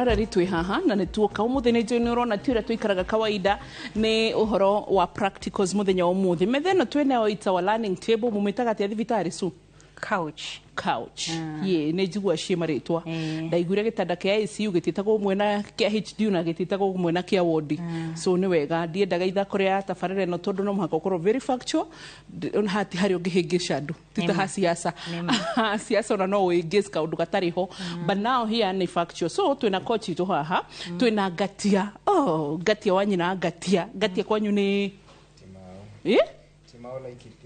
Morara twi haha na nä tuoka umuthenya nä urona ti uria tuikaraga kawaida nä uhoro wa practicals muthenya wa umuthi methe no twene it's our learning table mumitaga atia thibitari su couch ye ne jigwa cie maritwa ndaiguire gitanda kia ICU gititagwo mwena kia HD na gititagwo mwena kia ward so ni wega ndiendaga ithako ria tabarĩra no tondu no muhaka ukorwo very factual hati hari ungihingisha andu tita siasa siasa ona no uingis kaundu gatari ho but now here ni factual so twina coach itu haha twina Gatia Gatia wanyina Gatia kwanyu ni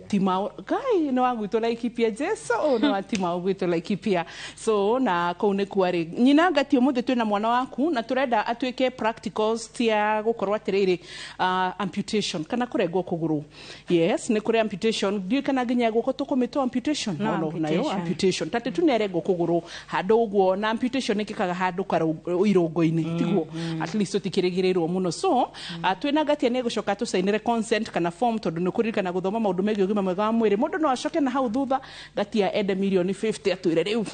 Timao kai no agwito Laikipia Jesu no Timao gwito Laikipia so na kone kuari nyina Gatia muthe twina mwana waku na turenda atwike practicals tia gukorwa atiriri amputation kana kurengwo kuguru yes ni kuri amputation ndio kana ginya guko tukumito amputation no nayo amputation tate tunerengwo kuguru handu uguo na amputation ikikaga handu karo irungo-ini tiguo at least utikirigirirwo muno so twina Gatia ne gucoka tusainire consent kana form tondu ni kuririkana guthoma maundu megi ugima mwega wa mwiri mundu no acoke na hau thutha Gatia ende milioni 50 atwire riu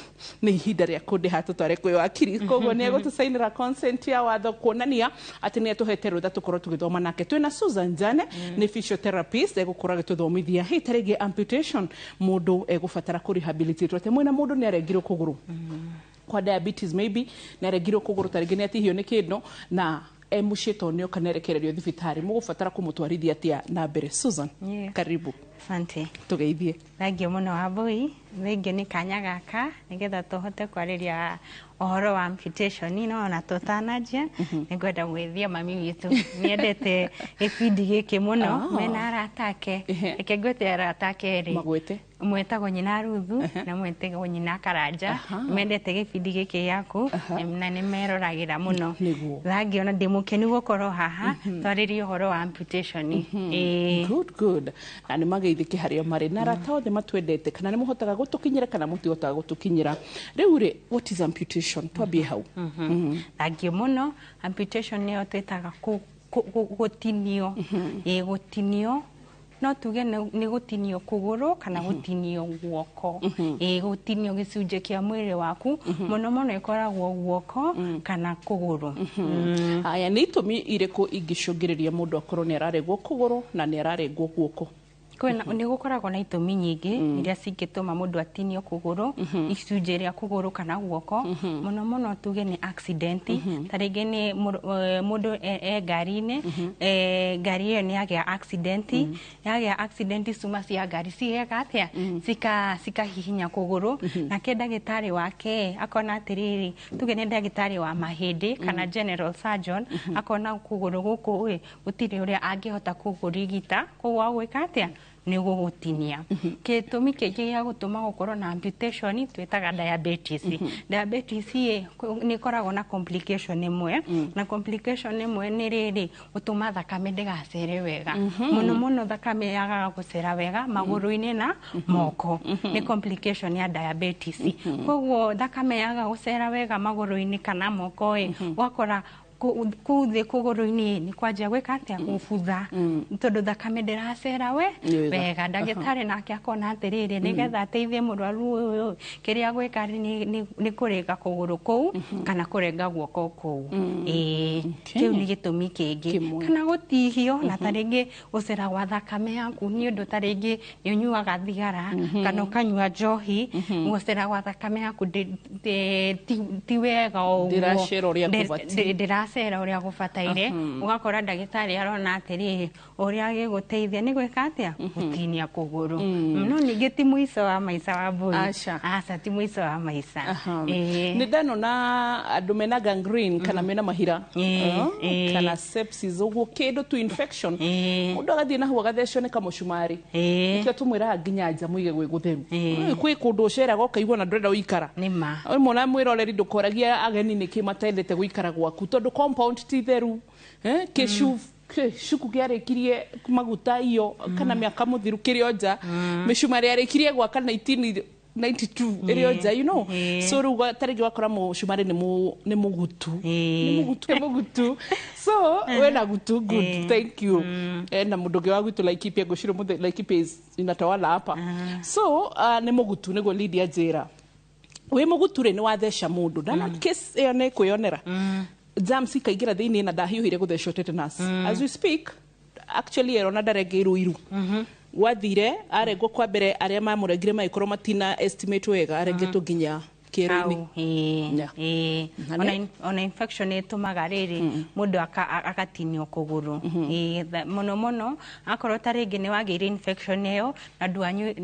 ni ihinda ria kundiha tutware kwi wakiri koguo ni egutusainira consent ya watho kuonania ati ni atuhete rutha tukorwo tugithoma nake twina Susan Jane ni physiotherapist egukora gituthomithia hitarigi amputation mundu egubatara ku rehabilitate ate mwina mundu ni arengirwo kuguru kwa diabetes maybe ni arengirwo kuguru tarigi ni atihio ni kindu na mushito nio kanerekererio thibitari mugubatara kumutwarithia atia na mbere Susan karibu asante tugeithie thangi muno Wambui thengi ni kanya gaka nigetha tuhote kwariria ohoro wa amputation no na tutanajia nigwenda gwithia mami witu niendete gibindi giki muno mena aratake ekegwete aratake ri magwete mwetagwo nyina Ruthu na mwetagwo nyina Karanja mendete gibindi giki yaku na ni meroragira muno thangi ona ndimukeni gukoro haha twaririe ohoro wa amputation good na ni mageithike haria mari na rata othe matwendete kana ni muhotaga gutukinyira kana mutihotaga gutukinyira riu ri what is amputation twambie hau thangi muno amputation ni twetaga gutinio gutinio no tuge ni gutinio kuguru kana gutinio guoko gutinio gicunje kia mwiri waku muno ikoragwo guoko kana kuguru aya ni itumi iriku ingicungiriria mundu akorwo ni araregwo kuguru na ni araregwo guoko kwena ni gukoragwo na itumi nyingi iria cingituma mundu atinio kuguru icunje ria kuguru kana guoko muno tuge ni accident taringi ni mundu ngari-ini ngari iyo ni yagia accident cuma cia ngari cigeka atia cikahihinya kuguru na ke ndagitari wake akona atiriri tuge ni ndagitari wa mahindi kana general surgeon akona kuguru guku gutiri uria angihota kugurigita koguo agwika atia ni gugutinia kitumi kingi gia gutuma gukorwo na amputation twetaga diabetes diabetes ni koragwo na complication imwe na complication imwe ni riri gutuma thakame ndigacere wega muno thakame yaga gucera wega maguru-ini na moko ni complication ya diabetes koguo thakame yaga gucera wega maguru-ini kana moko wakora kuthi kuguru-ini ni kwanja gwika atia gubutha tondu thakame ndiracera wega ndagitari nake akona atiriri nigetha ateithie murwaru uyu kiria gwika ni kurenga kuguru kou kana kurenga guoko kou kiu ni gitumi kingi kana gutihio na taringi gucera gwa thakame yaku ni undu taringi nyuaga thigara kana ukanyua njohi gucera gwa thakame yaku ti wega uguo sera uria gufataire ugakora ndagitari arona atiri uria giguteithia ni gwika atia gutinia kuguru no ningi ti mwiso wa maisha wa Wambui aca ti mwiso wa maisha ni ndano na andu mena gangrene kana mena mahira kana sepsis uguo kindu tu infection mundu agathie na huwa gathecwo ni kamucumari ikio tumwira nginya nja muige gwi gutheru kwi kundu uceraga ukaigua na ndurenda uikara nima mwana mwiroreri ndukoragia ageni niki matendete guikara gwaku tondu compound ti theru shuku kiarikirie maguta iyo kana miaka muthiru kirio nja micumari arikirie gwaka 1992 irio nja you know so ruga taringi wakora mucumari ni mugutu so wena gutu good thank you na mundu ge wagutu Laikipia gushiro muthe Laikipia inatawala hapa so ni mugutu nego Lydia Njira we muguture ni watheca mundu ndana case iyo ni kwionera germs ikaingira thiini na ndahiuhire guthecwo tetanus as we speak actually erona ndarengeirwo iru wathire arengwo kwa mbere aria mamurengire maikorwo matina estimate wega arengetwo nginya ona infection itumaga riri mundu akatinio kuguru muno akorwo taringi ni wageire infection iyo na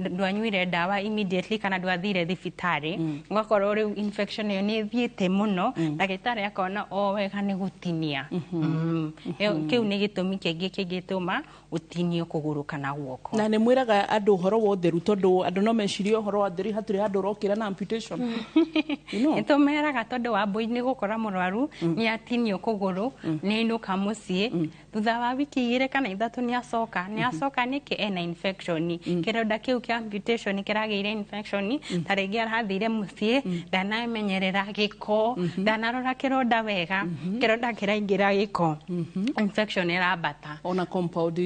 ndwanyuire dawa immediately kana ndwathire thibitari ugakorwo riu infection iyo ni thiete muno ndagitari akona wega ni gutinia kiu ni gitumi kingituma utinio kuguru kana guoko na ni mwiraga andu horo wa utheru tondu andu no mecirie horo wa theri haturi andu rokira na amputation Itumeraga tondu wa mbui ni gukora murwaru ni atinio kuguru ni inuka mucii thutha wa wiki 2 kana 3 ni acoka niki ena infection kironda kiu kia amputation kirageire infection taringi arathire mucii ndanamenyerera giko ndanarora kironda wega kironda kiraingira giko infection irabata ona compound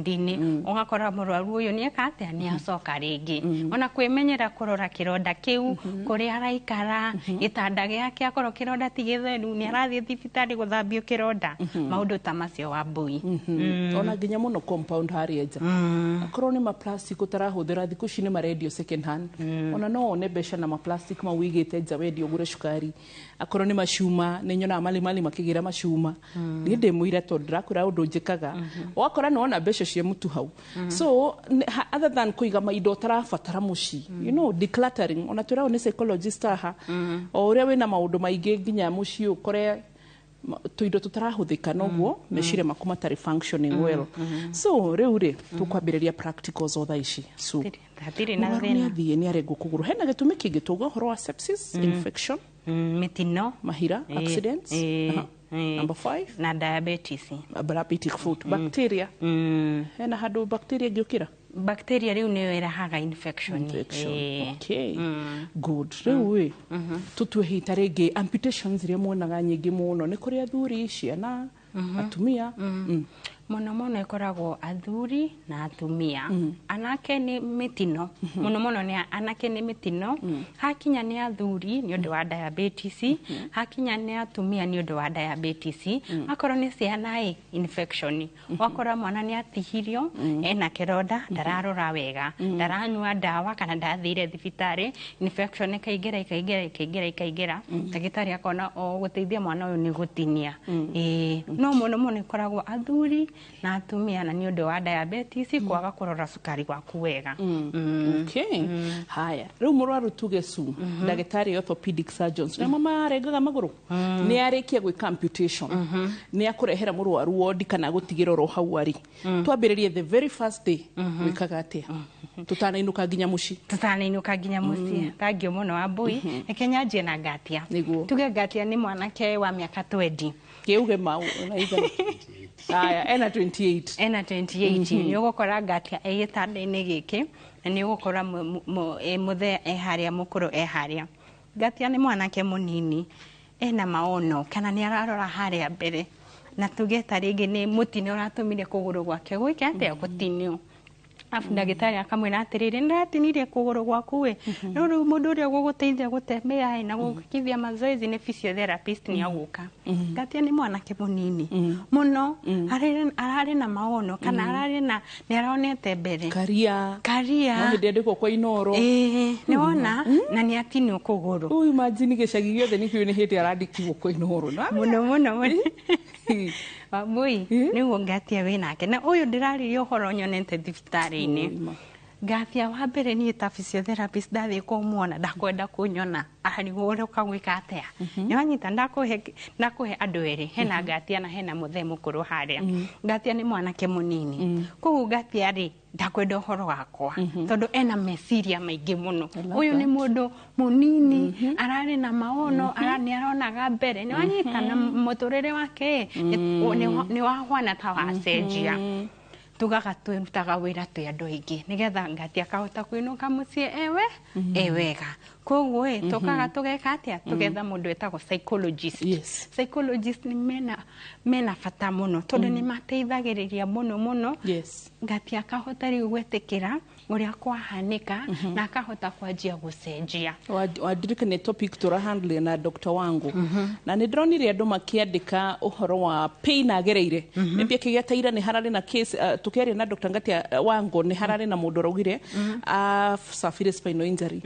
ini ugakora murwaru uyu ni akatia ni acoka ringi ona kwimenyera kurora kironda kiu kuri araikara gitanda giake akorwo kironda ti githeru ni arathie thibitari guthambio kironda maundu ta macio wa mbui ona nginya muno compound hari nja akorwo ni ma plastic utarahuthira thiku ici ni ma radio second hand ona no one mbeca na ma plastic mawigite nja wendio gure cukari akorwo ni macuma ni nyona mali makigira macuma ni ndimwire tondu ndirakwira undu njikaga wakora no ona mbeca cia mutu hau so other than kuiga maindo tarabatara muci decluttering ona turao ni psychologist aha o uria wina maundu maingi nginya muci ukore tuindo tutarahuthika noguo mecire maku matari functioning well so riu tukwambiriria practicals otha ici so thatire na thina ni arengo kuguru hena gitumi kingi tugo horo wa sepsis infection mitino mahira accidents number 5 na diabetic foot bacteria hena hadu bacteria giukira bacteria riu niyo irahaga infection. Okay. Good. Riu tutue hita ringi amputations ria muonaga nyingi muno ni kuri athuri ciana atumia muno ikoragwo athuri na atumia anake ni mitino muno ni anake ni mitino hakinya ni athuri ni undu wa diabetes hakinya ni atumia ni undu wa diabetes akorwo ni ciana infection wakora mwana ni atihirio ena kironda ndararora wega ndaranyua dawa kana ndathire thibitari infection ikaingira ndagitari akona guteithia mwana uyu ni gutinia no muno ikoragwo athuri na atumia na ni undu wa diabetes kwaga kurora sukari waku wega okay haya riu murwaru tuge su ndagitari orthopedic surgeons na mama arengaga maguru ni arikia gwika amputation ni akurehera murwaru wodi kana gutigira ro hau ari twambiririe the very first day wikaga atia tutanainuka nginya muci thangi muno wa mbui ekenya nje na ngatia tuge ngatia ni mwanake wa miaka 20 kiuge mau na igana aya ena 28 ni ugukora ngatia egitanda-ini giki na ni ugukora muthe eharia mukuru eharia ngatia ni mwanake munini ena maono kana ni ararora haria mbere na tugeta ringi ni mutino uratumire kuguru gwake gwike atia gutinio afu ndagitari akamwira atiriri ndatinire kuguru gwaku we no riu mundu uria guguteithia gutembea na gukithia mazoezi ni physiotherapist ni aguka ngatia ni mwanake munini muno arari na maono kana arari na ni aronete mbere karia no hindi ndiko kwa inoro ni wona na ni atinio kuguru uyu imagine gicagi giothe ni kiu ni hindi arandikirwo kwa inoro muno Wambui niguo ngatia winake na uyu ndiraririo horo nyonete thibitari-ini ngatia wa mbere ni ta physiotherapist ndathi kumuona ndakwenda kunyona arigore ukagwika atia ni wanyita ndakuhe andu eri hena ngatia na hena muthe mukuru haria ngatia ni mwanake munini koguo ngatia ri ndakwenda horo wakwa tondu ena meciria maingi muno uyu ni mundu munini arari na maono arani aronaga mbere ni wanyita na muturire wake ni wahwana ta wacenjia tugaga twitaga wira twi andu aingi nigetha ngatia kahota kwinuka mucii ewega koguo tukaga tugeka atia tugetha mundu etagwo psychologist ni mena bata muno tondu ni mateithagiriria muno ngatia kahota riu gwetikira uria kwahanika na akahota kwanjia gucenjia. Wadirikane topic turahandle na Dr. Wangu na nä ndronire andå makiandika uhoro wa pain agereire nä kigiataira nä hararä na case tukiaria na Dr. Ngatia Wangu nä hararä na mundu raugire suffered spinal injury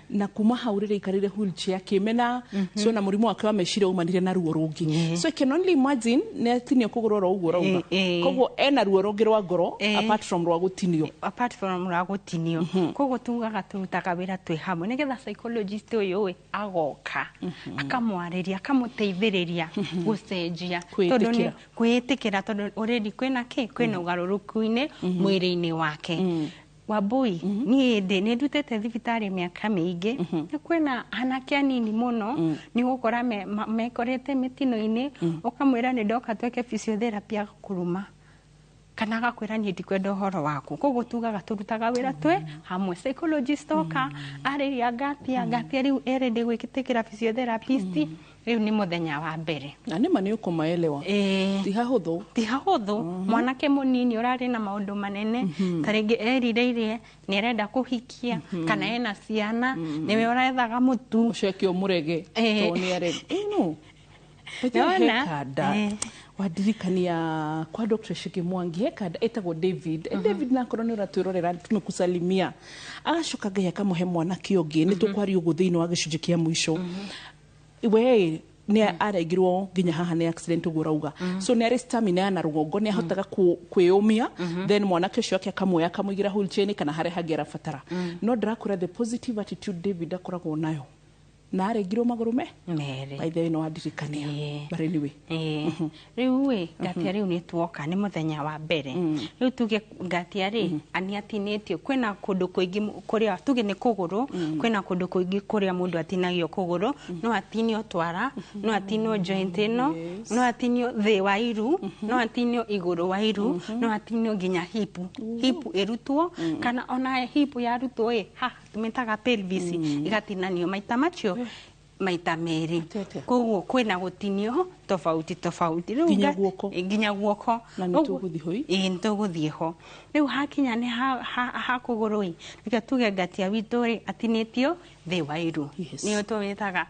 na kuma hau rä ikarire wheelchair kimena so na murimu wake wa meciria umanire na ruo rungi so I can only imagine nä atinio kugurora uguo rauga koguo ena ruo rungi rwa ngoro apart from rwa gutinio gutinio koguo tugaga turutaga wira twi hamwe nigetha psychologist uyu agoka akamwariria akamuteithiriria gucenjia tondu ni kwitikira tondu already kwina ugaruruku-ini mwiri-ini wake Wambui ni ndutete thibitari miaka mingi kwina anake anini muno ni gukora mekorete mitino-ini ukamwira ni ndoka tweke physiotherapy agakuruma kana agakwira ni ndikwenda uhoro waku koguo tugaga turutaga wira twe hamwe psychologist oka ariria Ngatia riu erende gwikitikira physiotherapist riu ni muthenya wa mbere na nima ni ukumaelewa ti hahuthu mwanake munini urari na maundu manene taringi erireirie ni arenda kuhikia kana ena ciana niwe urethaga mutu ucekio murege to ni are no wadirikania kwa Dr. Shige Mwangi hekada etagwo David na koroni uratwirorera tumekusalimia agacoka Ngai akamuhe mwana kiongi ni tukwari ugu thiini wa gicunji kia mwisho we ni araigirwo nginya haha ni accident ugurauga so ni ari stamina na rugongo ni ahotaga kwiyumia then mwanake ucio ake akamuya akamuigira wheelchair kana hare hagera fatara no ndakura the positive attitude David akoragwo nayo na aregirwo maguru mere by the way no adirikania but anyway riu Ngatia riu ni tuoka ni muthenya wa mbere riu tuge Ngatia ri ani atinetio kwina kundu kuingi kuria tuge ni kuguru kwina kundu kuingi kuria mundu atinagio kuguru no atinio twara no atinio joint ino no atinio thi wa iru no atinio iguru wa iru no atinio nginya hip erutwo kana ona hip ya rutwo ha tumetaga pelvis igatinanio maita macio maita meri koguo kwina gutinio tofauti riu nginya guoko na nituguthi hoi nituguthi ho riu hakinya ni ha kugurui nika tuge Ngatia witu ri atinetio thi wa iru ni twetaga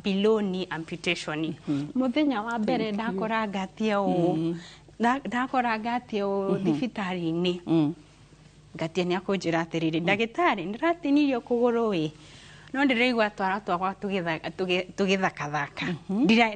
below knee amputation muthenya wa mbere ndakora Ngatia thibitari-ini Ngatia ni akunjira atiriri ndagitari ndiratinirio kuguru no ndiraigua twara twakwa tugithakathaka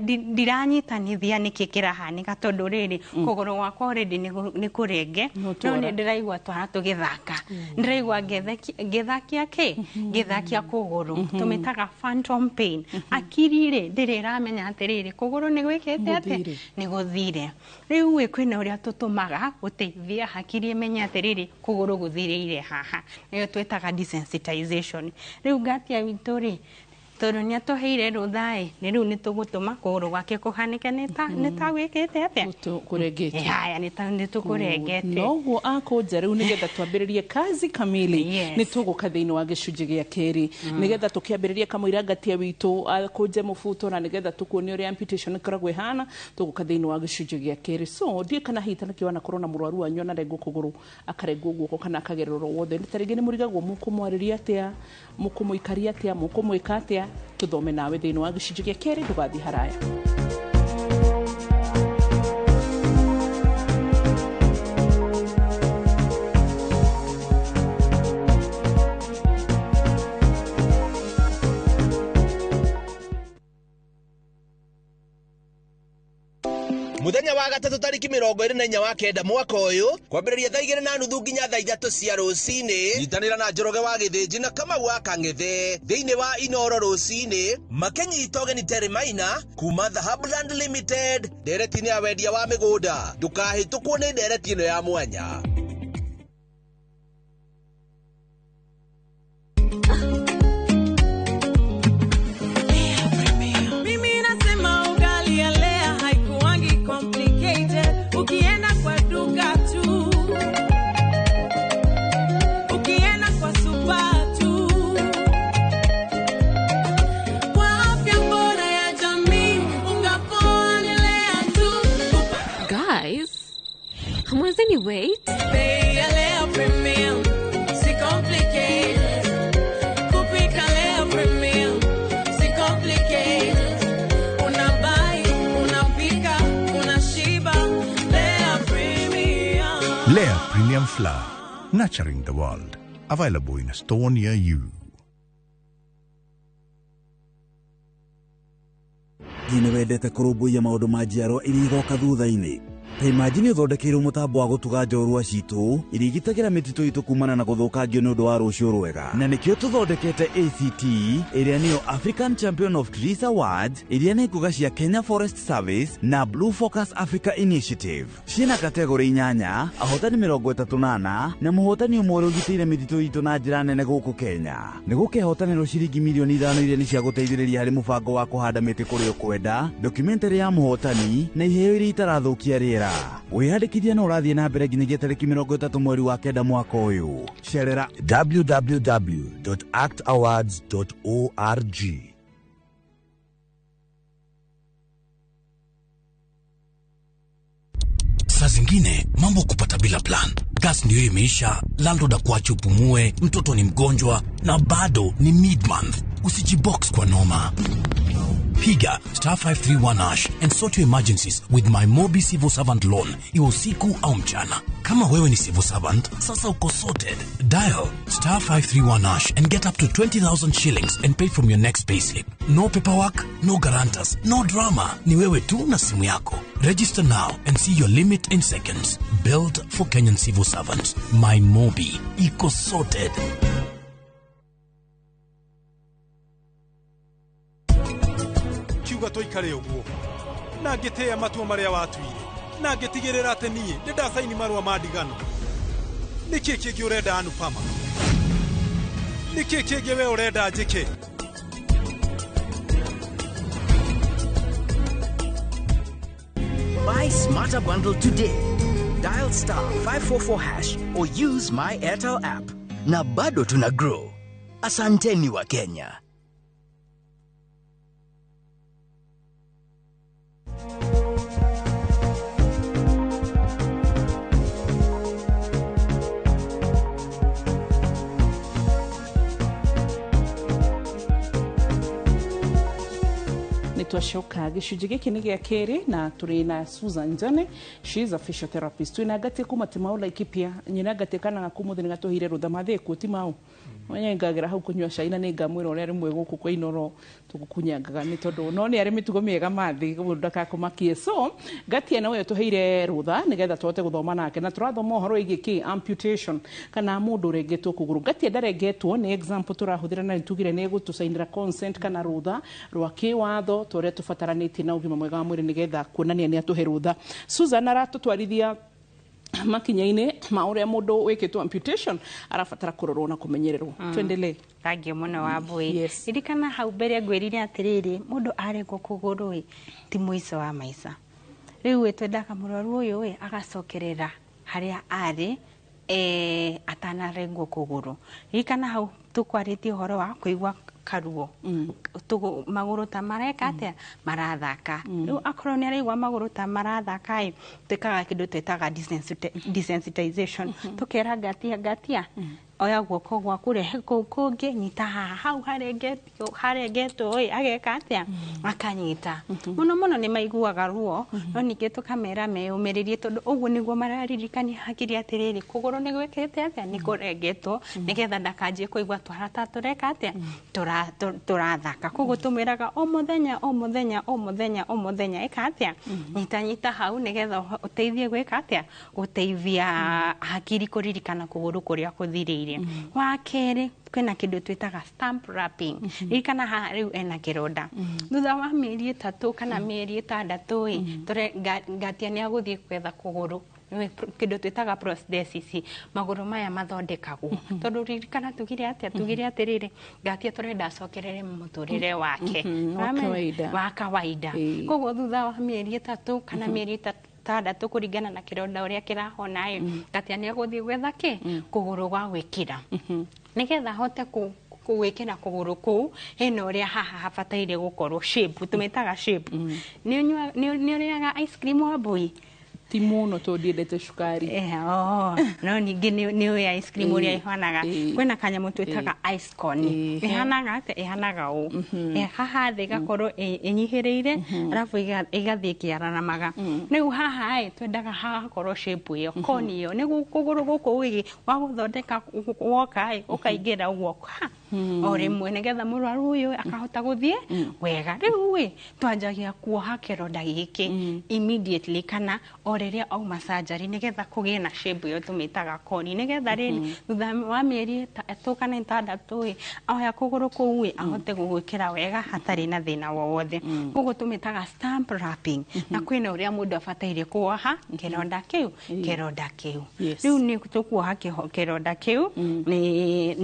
ndiranyitanithia niki kirahanika tondu riri kuguru gwakwa already ni kurenge no ndiraigua twara tugithaka ndiraigua ngithakia kuguru tumitaga phantom pain akiri ri ndiriramenya atiriri kuguru ni gwikite ate ni guthire riu kwina uria tutumaga uteithia hakiri menya atiriri kuguru guthirire haha niyo twetaga desensitization riu Ngatia witori tondu ni atuheire ruthai ni riu ni tugutuma kuguru gwake kuhanike nita gwikite atia kurengete haya ni tukurengete noguo akunja riu nigetha twambiririe kazi kamili ni tuguka thiini wa gicunji gia keri nigetha tukiambiriria kamwira Ngatia witu akunje mubuto na nigetha tukuonie uria amputation ikoragwo ihana tuguka thiini wa gicunji gia keri so ndie kana hitana kiwana korona murwaru wanyu na rengo kuguru akarengwo guoko kana akagererwo wothe ni taringi ni murigagwo mukumwariria atia mukumuikaria atia mukumwika atia tuthome nawe thiini wa gicunji gia keri ndugathi haraya Muthenya wa gatatu tariki 24 wa kenda mwaka uyu kwambiriria thaa 2:30 nginya thaa 3 cia rucini nyitanira na Njoroge wa Githĩnji na Kamau wa Kang'ethe thiini wa Inoro rucini makenyita ũgeni Terry Maina kuma The Hubland Limited ndereti-inĩ ya wendia wa migunda ndukahĩtũkwo nĩ ndereti ĩno ya mwanya. Ukienda kwa duka tu, ukienda kwa supa tu, kwa afya bora ya jamii ungaponelea tu. Guys, hamwezeni wait? Bei ya Lea Premium, siko Lea Premium Flour, nurturing the world. Available in a store near you. Gine wendete kurumbuia maundu ma njiarwa iria igoka thutha-ini. Ta imagine uthondekeirwo mutambo wa gutuga njorua citu irigitagira mititu itu kumana na guthukangio ni undu wa rucio rwega. Na nikio tuthondekete ACT iria niyo African Champion of Trees Awards iria ni nguga cia Kenya Forest Service na Blue Focus Africa Initiative. Ciina kategori 8, ahotani 38 na muhotani umwe uri ugitire mititu itu na njira nene guku Kenya. Ni gukehotanirwo ciringi milioni 5 iria ni cia guteithiriria hari mubango wa kuhanda miti kuri ukwenda, documentary ya muhotani na iheo iria itarathukia riera. Wihadikithia na urathie na mbere nginyagia tariki 30 mweri wa kenda mwaka uyu. Cerera www.actawards.org. Saa zingine mambo kupata bila plan. Gas ndio imeisha, landlord akuache upumue, mtoto ni mgonjwa na bado ni mid-month. Usijibox kwa noma. Piga *531# and sort your emergencies with my Mobi Civil Servant Loan, iwe usiku au mchana. Kama wewe ni civil servant, sasa uko sorted. Dial *531# and get up to 20,000 shillings and pay from your next payslip. No paperwork, no guarantors, no drama. Ni wewe tu na simu yako. Register now and see your limit in seconds. Built for Kenyan civil servants. My Mobi, iko sorted. Kiuga toikare uguo na ngitea matua maria watuire na ngitigirira ati nie ndasaini marua madigano niki kingi urenda Anupama niki kingi we urenda njike Buy Smarter Bundle today. Dial *544# or use my Airtel app. Na bado tuna grow. Asanteni wa Kenya. Twashoka gicunji giki ni gia keri na turi na Susan Njane. She is a physiotherapist. Twina gati kuma timau Laikipia nyina gati kana kumuthi ni gatuhire rutha mathe ku timau wanya ngagira hau kunywa cai na ni ngamwira uria rimwe guku kwa inoro tugukunyangaga ni tondu no ni ari mitugo miega mathi gundu akakumakie so gati ena we tuheire rutha nigetha twote guthoma nake na turathoma horo igiki amputation kana mundu regetwo kuguru gati ndaregetwo ni example turahuthira na tugire ni gutusainira consent kana rutha rwa kiwatho turia tufataranitie na ugima mwega wa mwiri nigetha kuonania ni atuhe rutha. Susan aratutwarithia makinya-ini ma uria mundu wikitwo amputation arafatara kurorwo na kumenyererwo. Tuendelee. Thangi muno wa boy. Irikana hau mbere ngwirire atiriri mundu aregwo kuguru ti muico wa maica. Riu we twendaka muroru uyu agacokerera haria ari atanarengwo kuguru. Irikana hau tukwaritie horo wa kuigwa karuo tugo maguru ta mareka atia marathaka riu akorwo ni araigwa maguru ta marathaka tekaga kindu twetaga desensitization tukera gatia oya guoko gwaku rehe kungi nyita hau harengetwo ageka atia akanyita muno ni maiguaga ruo no ningi tukamera meyumiririe tondu uguo niguo mararirikania hakiri atiriri kuguru ni gwikite atia ni kurengetwo nigetha ndakanjie kuigwa twarata tureka atia turathaka koguo tumwiraga o muthenya eka atia nyita hau nigetha uteithie gwika atia guteithia hakiri kuririkana kuguru kuria kuthirire. Wa keri kwina kindu twitaga stamp wrapping irikana ha riu ena kironda thutha wa mieri 3 kana mieri 6 tore ngatia ni aguthie kwetha kuguru kindu twitaga prosthesis maguru maya mathondekagwo tondu ririkana tugire atiriri ngatia turenda acokerere muturire wake wa kawaida koguo thutha wa mieri 3 kana mieri 6 kuringana na kironda uria kirahona ngatia ni aguthie gwetha kuguru gwa gwikira nigetha hote kuwekera kuguru ku heno uria haha habataire gukorwo shape tumetaga shape ni uriaga ice cream wa boy ti muno to ndiendete cukari no ningĩ nĩ ice cream ũrĩa ihanaga kwĩna kanyamũ twĩtaga ice cone ihanaga atĩa ihanaga ũũ haha thĩ gakorwo ĩnyihĩrĩire arabu igathiĩ kĩaranamaga rĩu haha twendaga hagakorwo shape ĩyo cone ĩyo nĩguo kũgũrũ gũkũ wĩgĩ wa gũthondeka woka ũkaingĩra ũguo o rĩmwe nĩgetha mũrwaru ũyũ akahota gũthiĩ wega rĩu twanjagia kuoha kĩronda gĩkĩ immediately kana o rĩrĩa auma surgery nĩgetha kũgĩe na shape ĩyo tũmĩtaga cone nĩgetha rĩrĩ thutha wa mĩeri 3 kana 6 oya kũgũrũ kũu ahote gũgwĩkĩra wega hatarĩ na thĩna wothe ũguo tũmĩtaga stamp wrapping na kwĩna ũrĩa mũndũ abataire kuoha kĩronda kĩu rĩu nĩ tũkuoha kĩronda kĩu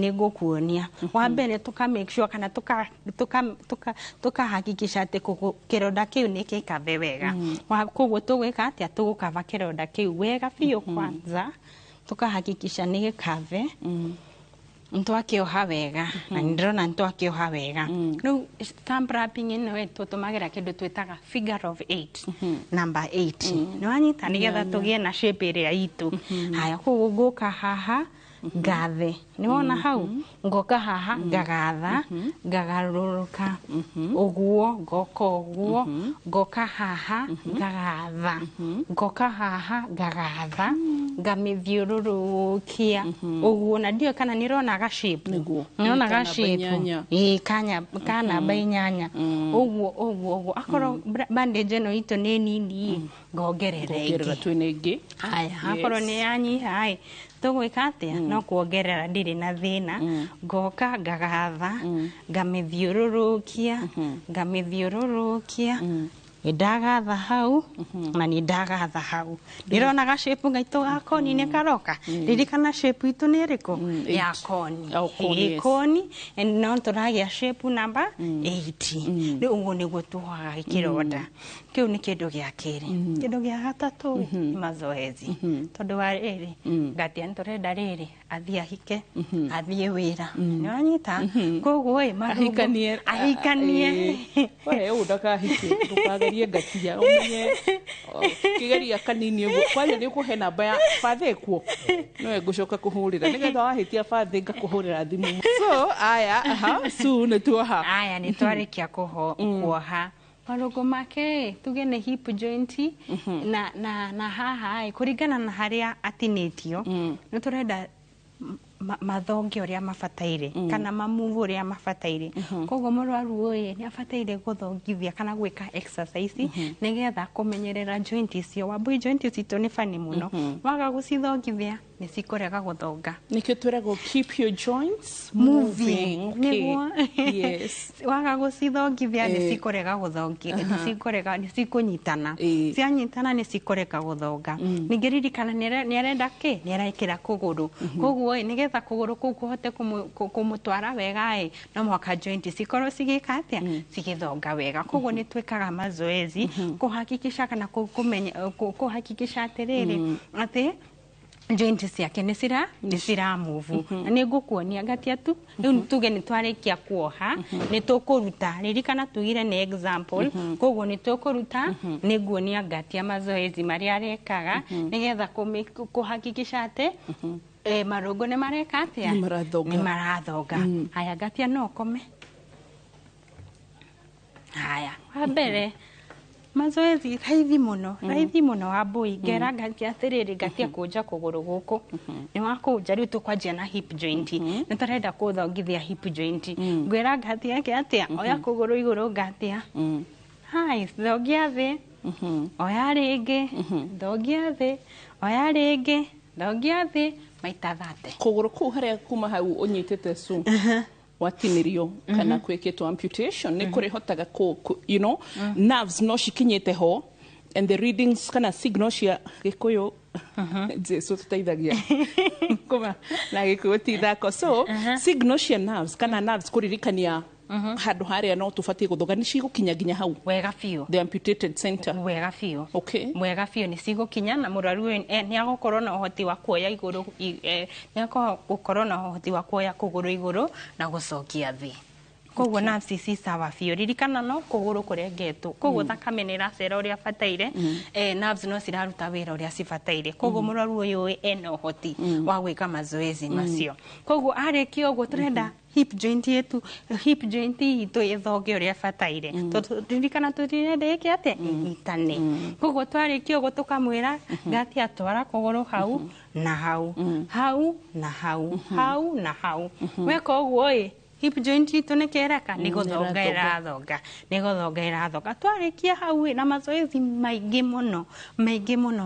nĩ ngũkuonia wa mbere tuka make sure kana tuka hakikisha atĩ kĩronda kĩu nĩ kĩkabe wega koguo tũgwĩka atĩa tũgũkaba kĩronda kĩu wega biũ kwanza tukahakikisha nĩ gĩkabe ntwakĩoha wega na ndĩrona ntwakĩoha wega rĩu stamp wrapping ĩno tũtũmagĩra kĩndũ twĩtaga figure of 8 number 8 nĩ wanyita nĩgetha tũgĩe na shape ĩrĩa itũ haya koguo ngũka haha ngathe nĩ wona hau ngoka haha ngagatha ngagarũrũka ũguo ngoka ũguo ngoka haha ngagatha ngoka haha ngagatha ngamĩthiũrũrũkia ũguo na ndio kana nĩronaga shape nĩronaga shape ka namba 8 ũguo akorwo bandage ĩno itũ nĩ nini ngongerera ĩngĩ haya akorwo nĩ yanyiha tũgwĩka atĩa no kuongerera ndirĩ na thĩna ngoka ngagatha ngamĩthiũrũrũkia ndagatha hau na nĩ ndagatha hau ndĩronaga shape gaitũ ga cone nĩ karoka ririkana shape itũ nĩ ĩrĩkũ ya cone no tũragĩa shape number 8 rĩu ũguo nĩguo tuohaga kĩronda kĩu nĩ kĩndũ gĩa kerĩ kĩndũ gĩa gatatũ mazoezi tondũ wa rĩrĩ ngatia nĩtũrenda rĩrĩ athiĩ ahike athiĩ wĩra nĩ wanyita koguo ahikanie we ndakahike ndũkagerie ngatia ũmenye kĩgeria kanini ũguo kwanja nĩ ũkũhe namba ya bathĩ kuo no ngũcoka kũhũrĩra nĩgetha wahĩtia bathĩ ngakũhũrĩra thimũ so aya nĩ tuoha aya nĩ twarĩkia kuoha marũngo make tuge nĩ hip joint na haha kũringana na harĩa atinĩtio nĩ tũrenda mathonge ũrĩa mabataire kana mamuvu ũrĩa mabataire koguo mũrwaru ũyũ nĩ abataire gũthongithia kana gwĩka exercise nĩgetha kũmenyerera joint icio wambui joint citũ nĩ bani mũno waga gũcithongithia nĩ cikũrega gũthonga nĩkĩo twĩragwo keep your joints moving nĩguo yes waga gũcithongithia nĩ cikũrega gũthongia nĩ cikũnyitana cianyitana nĩ cikũrega gũthonga ningĩ ririkana nĩ arenda kĩ nĩ arekĩra kũgũrũ koguo nĩgetha kũgũrũ kũu kũhote kũmũtwara wega no mwaka joint cikorwo cigĩka atĩa cigĩthonga wega koguo nĩ twĩkaga mazoezi kũhakikisha kana kũhakikisha atĩrĩrĩ atĩ joint ciake nĩ cira move na nĩ ngũkuonia ngatia tu rĩu tuge nĩ twarĩkia kuoha nĩ tũkũruta ririkana tugire nĩ example koguo nĩ tũkũruta nĩ nguonia ngatia mazoezi marĩa arekaga nĩgetha kũhakikisha atĩ marũngo nĩ mareka atĩa nĩ marathonga haya ngatia no kome haya wa mbere mazoezi raithi mũno wa mbui ngera ngatia atĩrĩrĩ ngatia kũnja kũgũrũ gũkũ nĩ wakũnja rĩu tũkwanjia na hip joint nĩ tũrenda kũthongithia hip joint ngwĩra ngatia atĩa oya kũgũrũ igũrũ ngatia hai thongia thĩ oya rĩngĩ thongia thĩ oya rĩngĩ thongia thĩ maita 30 kũgũrũ kũu harĩa kuma hau ũnyitĩte su watinĩrio kana kwĩkĩtwo amputation nĩ kũrĩhotaga you know nerves no cikinyĩte ho and the readings kana signal cia gĩkũyũ Jesu tũteithagia kuma na gĩkũyũ ti thako so signal cia nerves kana nerves kũririkania handũ harĩa no tũbatie gũthonga nĩ cigũkinya nginya hau wega biũ the amputated center wega biũ okay wega biũ nĩ cigũkinya na mũrwaru nĩ agũkorwo na ũhoti wa kuoya igũrũ nĩ agũkorwo na ũhoti wa kuoya kũgũrũ igũrũ na gũcokia thĩ koguo nerves ici sawa biũ ririkana no kũgũrũ kũrengetwo koguo thakame nĩ ĩracera ũrĩa bataire nerves no ciraruta wĩra ũrĩa cibataire koguo mũrwaru ũyũ ena ũhoti wa gwĩka mazoezi macio koguo arĩkia ũguo tũrenda hip joint itũ ĩthonge ũrĩa bataire ririkana tũtirenda ĩke atĩa ĩnyitane koguo twarĩkia ũguo tũkamwĩra ngati atwara kũgũrũ hau na hau hau na hau hau na hau weka ũguo hip joint itũ nĩ kĩreka nĩ gũthonga ĩrathonga twarĩkia hau na mazoezi maingĩ mũno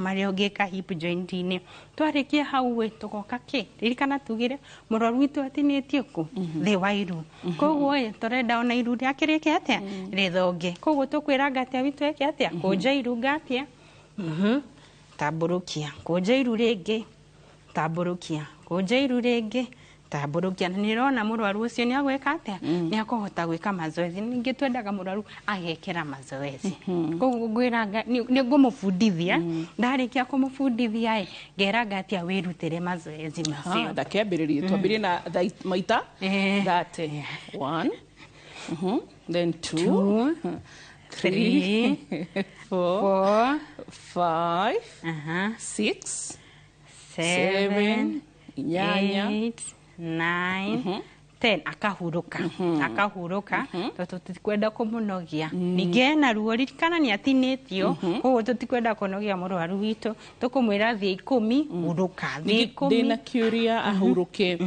marĩa ũngĩka hip joint-inĩ twarĩkia hau tũgoka ririkana tugire mũrwaru witũ atinĩtio kũ thĩ wa iru koguo tũrenda ona iru rĩake rĩke atĩa rĩthonge koguo tũkwĩra ngatia witũ ĩke atĩa kũnja iru ngatia tambũrũkia kũnja iru rĩngĩ tambũrũkia kũnja iru rĩngĩ tambũrũkia na nĩrona mũrwaru ũcio nĩ agwĩka atĩa nĩ akũhota gwĩka mazoezi ningĩ twendaga mũrwaru agekĩra mazoezi koguo ngwĩra nĩ ngũmũbundithia ndarĩkia kũmũbundithia ngera ngatia wĩrutĩre mazoezi macio ndakĩambĩrĩrie twambĩrie na maita thate 1 then 2 3 4 5 6 7 8 9 10 akahurũka tondũ tutikwenda kũmũnogia ningĩ ena ruo ririkana nĩ atinĩtio koguo tutikwenda kũnogia mũrwaru witũ tũkũmwĩra thĩ 10 hurũka thĩ 10 ndĩna kiũria ahurũke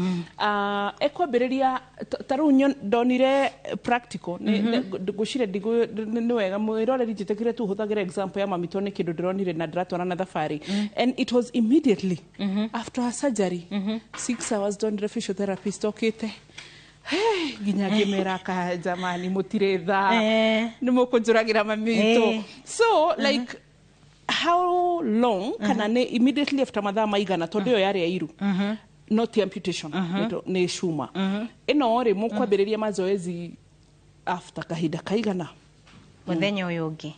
ekwambĩrĩria ta rĩu ndonire practical ngwĩciria nĩ wega mwĩroreri njĩtĩkĩre tu ũhũthagĩra example ya mami tondũ nĩ kĩndũ ndĩronire na ndĩratwara na thabarĩ and it was immediately after her surgery 6 hours ndonire physiotherapist okĩte nginya ngĩmera jamani mũtirĩ tha nĩ mũkũnjũragĩra mami witũ so like how long kana nĩ immediately after mathaa maigana tondũ ĩyo yarĩ ya iru not amputation nĩ cuma ĩno rĩ mũkwambĩrĩria mazoezi after kahinda kaigana mũthenya ũyũ ũngĩ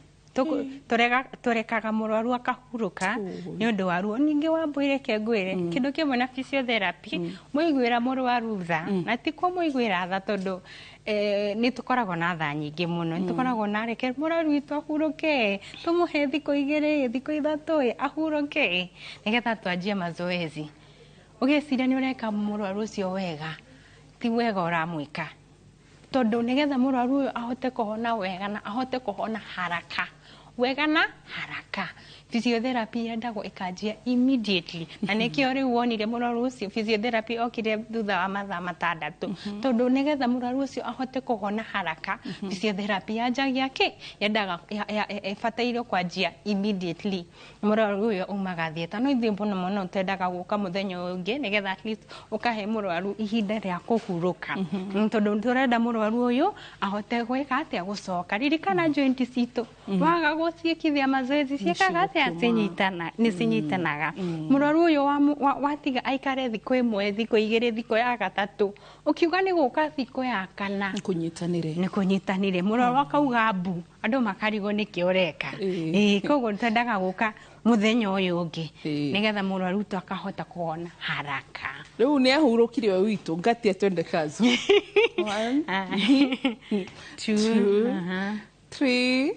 tũrekaga mũrwaru akahurũka nĩ ũndũ wa ruo ningĩ wambũire ngwĩre kĩndũ kĩmwe na physiotherapy mũiguĩra mũrwaru tha na ti kũmũiguĩra tha tondũ nĩ tũkoragwo na tha nyingĩ mũno nĩ tũkoragwo na reke mũrwaru witũ ahurũke tũmũhe thikũ 2 thikũ 3 ahurũke nĩgetha twanjie mazoezi ũgĩciria nĩ ũreka mũrwaru ũcio wega ti wega ũramwĩka tondũ nĩgetha mũrwaru ũyũ ahote kũhona wega na ahote kũhona haraka wega na haraka physiotherapy yendagwo ĩkanjia immediately na nĩkĩo rĩu wonire mũrwaru ũcio physiotherapy okire thutha wa mathaa 6 tondũ nĩgetha mũrwaru ũcio ahote kũhona haraka physiotherapy yanjagia yendaga ĩbataire kwanjia immediately mũrwaru ũyũ umaga thieta no ithuĩ mũno twendaga gũka mũthenya ũngĩ nĩgetha at least ũkahe mũrwaru ihinda rĩa kũhurũka tondũ tũrenda mũrwaru ũyũ ahote gwĩka atĩa gũcoka ririkana joint citũ waga gũciĩkithia mazoezi ciĩkaga atĩa nĩcinyitanaga mũrwaru ũyũ watiga aikare thikũ 1 thikũ 2 thikũ ya gatatũ ũkiuga nĩ gũka thikũ ya 4 nĩ kũnyitanire mũrwaru akauga mbu andũ makarigwo nĩkĩ ũreka koguo twendaga gũka mũthenya ũyũ ũngĩ nĩgetha mũrwaru witũ akahota kũhona haraka rĩu nĩ ahurũkire we witũ ngatia twende kazi 1 2 3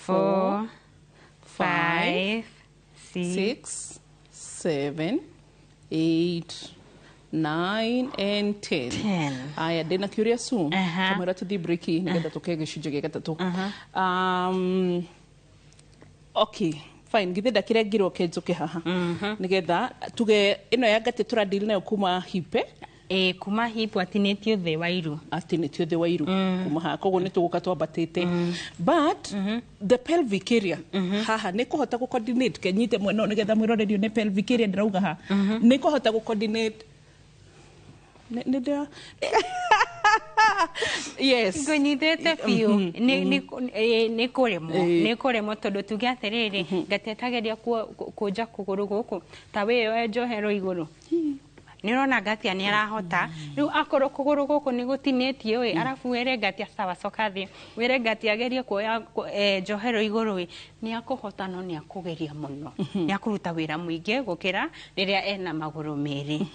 4 5 6 7 8 9 and 10 aya ndĩna kiũria soon kamwĩra tũthiĩ breaki nĩgetha tũkee gĩcunjĩ gĩa gatatũ okay fine githĩ ndakĩrengirwo kenjũke haha nĩgetha tuge ĩno ya ngate tũradili nayo kuma hipe kuma hip atinĩtio thĩ wa iru kuma haha koguo nĩ tũgũka twambatĩte but the pelvic area haha nĩ kũhota gũ-coordinate kenyite mwena nĩgetha mwĩrorerio nĩ pelvic area ndĩrauga haha nĩ kũhota gũ-coordinate yes ngũnyitĩte biũ nĩ kũremwo tondũ tuge atĩrĩrĩ ngatetageria kũnja kũgũrũ gũkũ ta wĩyo njoherwo igũrũ ni rona Ngatia ni arahota riu akorwo kuguru guku ni gutinetie we arafu were Ngatia sawa sokathi were Ngatia agerie kuoya njohero iguru ni akuhota no ni akugeria muno ni akuruta wira muingi gukira riria ena maguru meri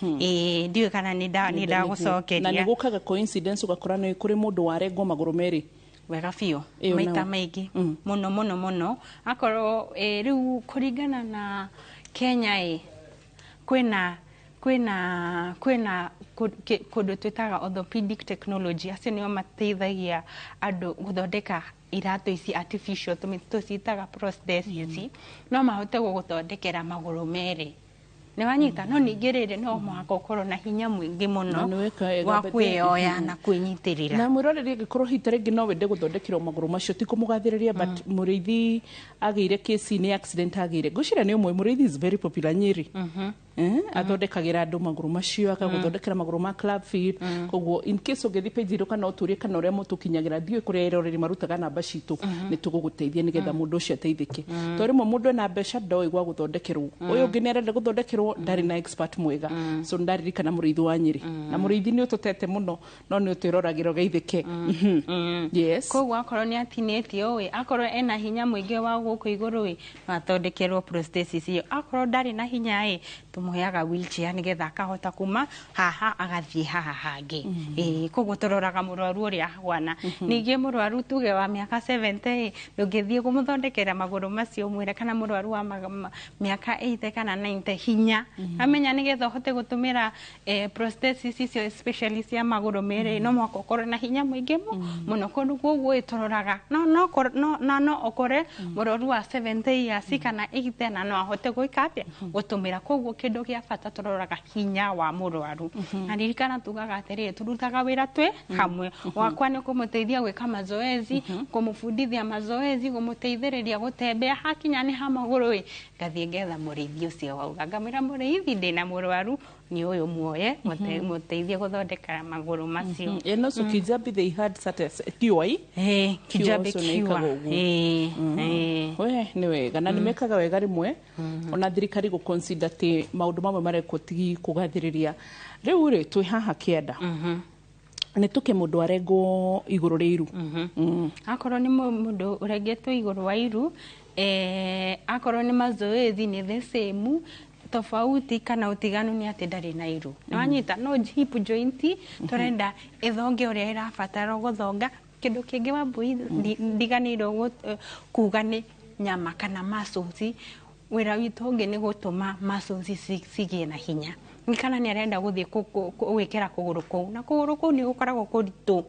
ndiwe kana ni nda gucokeria na ni gukaga coincidence ugakora ni kuri mundu warengwo maguru meri wega biũ maita maingĩ mũno akorwo rĩu kũringana na Kenya kwĩna kũndũ twĩtaga orthopedic technology acio nĩo mateithagia andũ gũthondeka iratũ ici artificial tũciitaga prosthesis no mahote gũgũthondekera magũrũ merĩ ni wanyita no ningĩ rĩrĩ no mũhaka ũkorwo na hinya mũingĩ mũno wa kwĩoya na kwĩnyitirira na mwĩroreri angĩkorwo hita rĩngĩ no wende gũthondekerwo magũrũ macio ti kũmũgathĩrĩria but mũrĩithi agĩire kesi ni accident agĩire ngũciria nĩ ũmwe mũrĩithi is very popular Nyeri athondekagira andũ magũrũ macio akagũthondekera magũrũ ma club feet koguo in case ũngĩthi page ĩrĩa kana ũtũrie kana ũrĩa mũtũkinyagĩra ndiũĩ kũrĩa eroreri marutaga namba citũ nĩ tũgũgũteithia nĩgetha mũndũ ũcio ateithĩke to rĩmwe mũndũ ena mbeca ndoĩ gwa gũthondekerwo ũyũ ũngĩ nĩ arenda gũthondekerwo ndarĩ na expert mwega so ndaririkana mũrĩithi wa Nyeri na mũrĩithi nĩ ũtũtete mũno no nĩ ũtwĩroragĩra ũgeithĩke yes koguo akorwo nĩ atinĩtio akorwo ena hinya mũingĩ wa gũkũ igũrũ no athondekerwo prosthesis iyo akorwo ndarĩ na hinya tumuheaga wheelchair nigetha akahota kuma haha agathie haha hangi koguo turoraga mũrwaru ũrĩa ahwana ningĩ mũrwaru tuge wa mĩaka 70 ndũngĩthie kũmũthondekera magũrũ macio mwĩre kana mũrwaru wa mĩaka 80 kana 90 hinya amenya nigetha ũhote gũtũmĩra prosthesis icio especially cia magũrũ merĩ no mwaka ũkorwo na hinya mũingĩ mũno koguo turoraga no okore mũrwaru wa 70 years kana 80 na no ahote gwĩka atĩa gũtũmĩra koguo kĩndũ gĩa bata turoraga hinya wa mũrwaru na ririkana tugaga atĩrĩ turutaga wĩra twĩ hamwe wakwa nĩ kũmũteithia gwĩka mazoezi kũmũbundithia mazoezi kũmũteithĩrĩria gũtembea hakinya nĩ ha magũrũ ngathie ngetha mũrĩithi ũcio wauga ngamwĩra mũrĩithi ndĩna mũrwaru ni ũyũ muoye mũteithie gũthondeka magũrũ macio no so Kijabi they had such a QI Kijabi kiwa ni wega na nimekaga wega rimwe ona thirikari go consider te maundu mamwe mareko tigi kugathiriria riu ri twi haha Kienda nĩ tuke mũndũ arengwo igũrũ rĩa iru akorwo nĩ mũndũ ũrengetwo igũrũ wa iru akorwo nĩ mazoezi nĩ the same tofauti kana utiganu ni ati ndari na iru wanyita no hip joint turenda ithonge uria irabatara guthonga kindu kingi wa mbui ndiganiro kuga ni nyama kana muscles wira witu ungi ni gutuma muscles sigie na hinya nikana ni arenda guthie gwikira kuguru kou na kuguru kou ni gukoragwo kuritu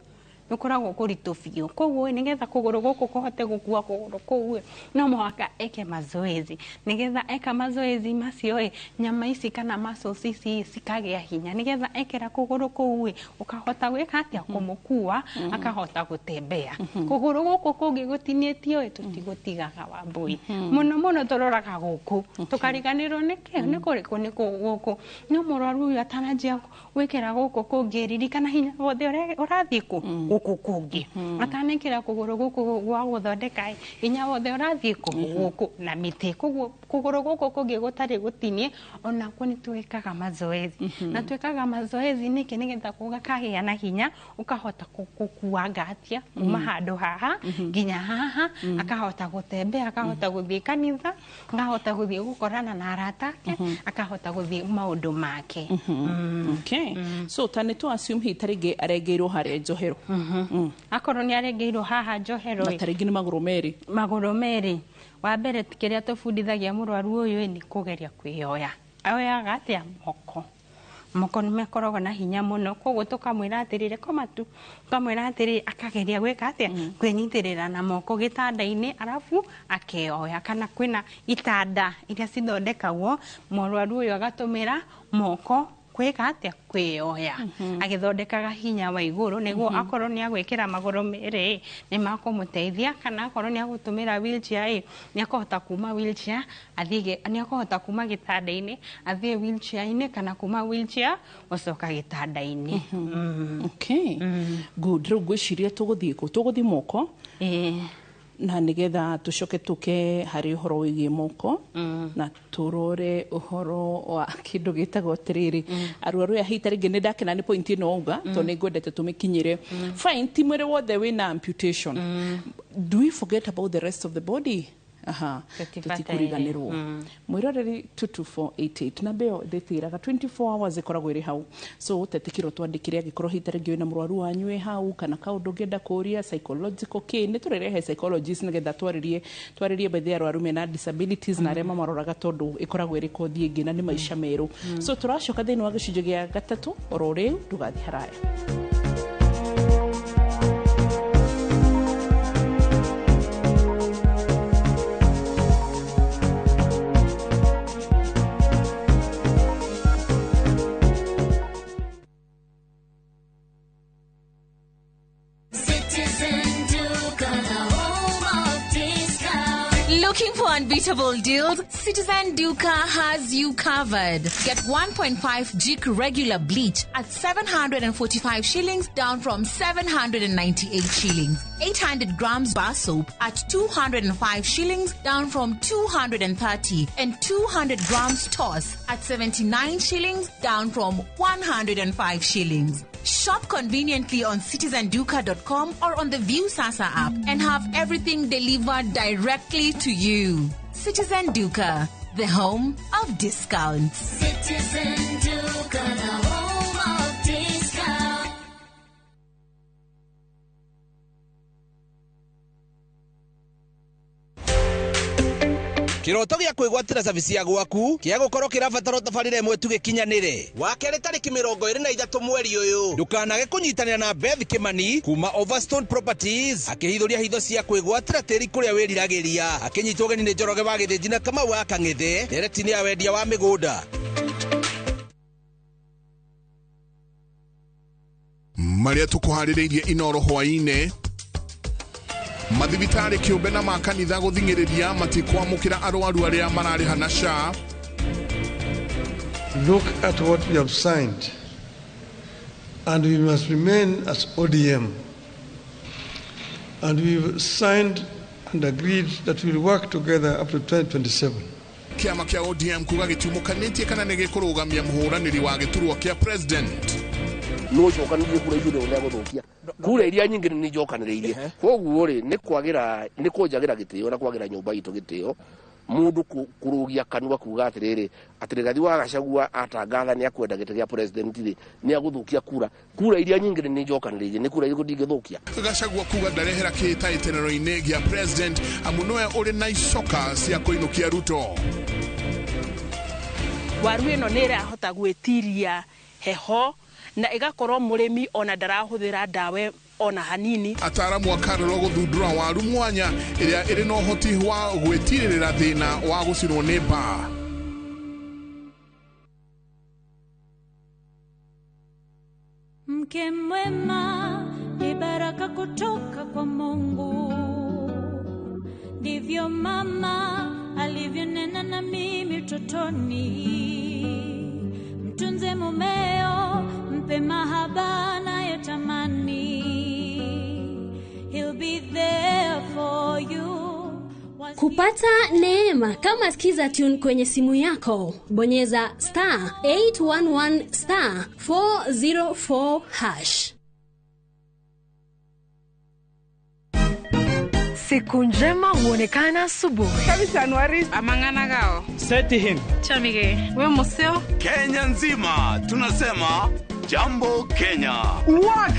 nukoragwo kuritu biũ koguo nigetha kũgũrũ gũkũ kũhote gũkua kũgũrũ kũu no mũhaka eke mazoezi nigetha eka mazoezi macio nyama ici kana muscles ici cikagĩa hinya nigetha ekera kũgũrũ kũu ukahota gwĩka atĩa kũmũkua akahota gũtembea kũgũrũ gũkũ kũngĩ gũtinĩtio tutigũtigaga wa mbui mũno tũroraga gũkũ tukariganĩrwo nĩ kũrĩkũ nĩ gũkũ no mũrwaru uyu atanajia gwĩkĩra gũkũ kũngĩ ririkana hinya wothe ũrathiĩ kũ gũkũ atanekera kũgũrũ gũkũ gwa gũthondeka inya wothe ũrathiĩ gũkũ na mĩtĩ kũgũrũ gũkũ kũngĩ gũtarĩ gũtinie ona kwa nĩ twĩkaga mazoezi na twĩkaga mazoezi nĩkĩ nĩgetha kũgakagĩa na hinya ũkahota gũkua Ngatia kuma handũ haha nginya haha akahota gũtembea akahota gũthiĩ kanitha akahota gũthiĩ gũkorana na arata ake akahota gũthiĩ maũndũ make okay so tanĩtũ assume hita rĩngĩ arengeirwo harĩa njohero akorwo nĩ arengeirwo haha njohero tarĩngĩ nĩ magũrũ merĩ wa mbere kĩrĩa tũbundithagia mũrwaru ũyũ nĩ kũgeria kwĩyoya oyaga atĩa moko nĩ makoragwo na hinya mũno koguo tũkamwĩra atĩrĩrĩ koma tu tũkamwĩra atĩrĩrĩ akageria gwĩka atĩa kwĩnyitĩrĩra na moko gĩtanda-inĩ arabu akeyoya kana kwĩna itanda iria cithondekagwo mũrwaru ũyũ agatũmĩra moko kwĩka atĩa kwĩyoya agĩthondekaga hinya wa igũrũ nĩguo akorwo nĩ agwĩkĩra magũrũ merĩ nĩ makũmũteithia kana akorwo nĩ agũtũmĩra wheelchair nĩ akũhota kuma wheelchair nĩ akũhota kuma gĩtanda-inĩ athiĩ wheelchair-inĩ kana kuma wheelchair gũcoka gĩtanda-inĩ okay good rĩu ngwĩciria tũgũthiĩ moko na nigetha tucoke tuke hari uhoro wigie moko na turore uhoro wa kindu gitagwo tiriri aruaru ya hita ringi ni ndakena ni point ino uga to ni ngwendete tumikinyire fine ti mwire wothe wina amputation do we forget about the rest of the body tutikuriganirwo mwiroreri 22488 na beo nditiraga 24 hours ikoragwo iri hau so tetikiro twandikire agikorwo hita ringi wina murwaru wanywe hau kana kaundu ngenda kuria psychological care ni turerehe psychologist nigetha twaririe bethe arwaru mena disabilities na arema maroraga tondu ikoragwo iri kothi ingi na ni maisha meru so turacoka thini wa gicunjio gia gatatu oro riu tugathi haraya. Looking for unbeatable deals? Citizen Duca has you covered. Get 1.5 jig regular bleach at 745 shillings down from 798 shillings. 800 grams bar soap at 205 shillings down from 230. And 200 grams toss at 79 shillings down from 105 shillings. Shop conveniently on citizenduca.com or on the View Sasa app and have everything delivered directly to you. Citizen Duca, the home of discounts. Citizen Duca, the home of discounts. Kiroto gia kwigwatira service ya gwaku kia gukorwo kirabatara tabarire imwe tu gikinyanire wakere tariki 23 mweri uyu ndukanage kunyitanira na Beth Kimani kuma Overstone Properties akihithuria hitho cia kwigwatira tiri kuria wiriragiria akinyitwo geni ni Njoroge wa Githĩnji na Kamau wa Kang'ethe neretini ya wendia wa migunda maria tukuhaririirie inoro hwaine mathibitari kiumbe na makanitha guthingiriria matikwamukira arwaru aria marari hanasha. Look at what we have signed, and we must remain as ODM, and we've signed and agreed that we'll work together up to 2027. Kiama kia ODM kuga gitiumukanĩtie kana nĩ gĩkũrũgamia mũhũranĩri wa gĩturwa kia president. No cokanĩrie kura ithuĩ ũrĩa gũthũkia kura iria nyingĩ nĩ njokanĩrĩirie koguo rĩ nĩ kũnjagira gĩtĩo na kwagira nyũmba itũ gĩtĩo mundu kurugia kanua kuga atĩrĩrĩ Rigathi wa Gachagua atangatha nĩ akwenda gĩtĩ gĩa president rĩ nĩ agũthũkia kura iria nyingĩ nĩ njokanĩrĩirie nĩ kura irĩkũ ndingĩthũkia. Gachagua kuga ndarehera kĩhĩtahĩtano-inĩ gĩa president amunoe ũrĩ na icoka cia kũinũkia Ruto. Waru ĩno nĩ ĩrahota gwĩtiria heho na igakorwo murimi ona ndarahuthira ndawe ona hanini. Ataramu akarorwo guthundura waru mwanya iria iri no hoti wa gwetirira thina wa gucinwo ni mbaa. Mke mwema ni baraka kutoka kwa Mungu, ndivyo mama alivyonena na mimi utotoni. Mtunze mumeo, mpe mahaba nayotamani. He'll be there for you. Kupata neema kama sikiza tune kwenye simu yako, bonyeza *811 *404#. Siku njema huonekana asubuhi. Kabisa Januari amangana gao. Seti him. Chamige, we museo. Kenya nzima tunasema jambo Kenya. Wax,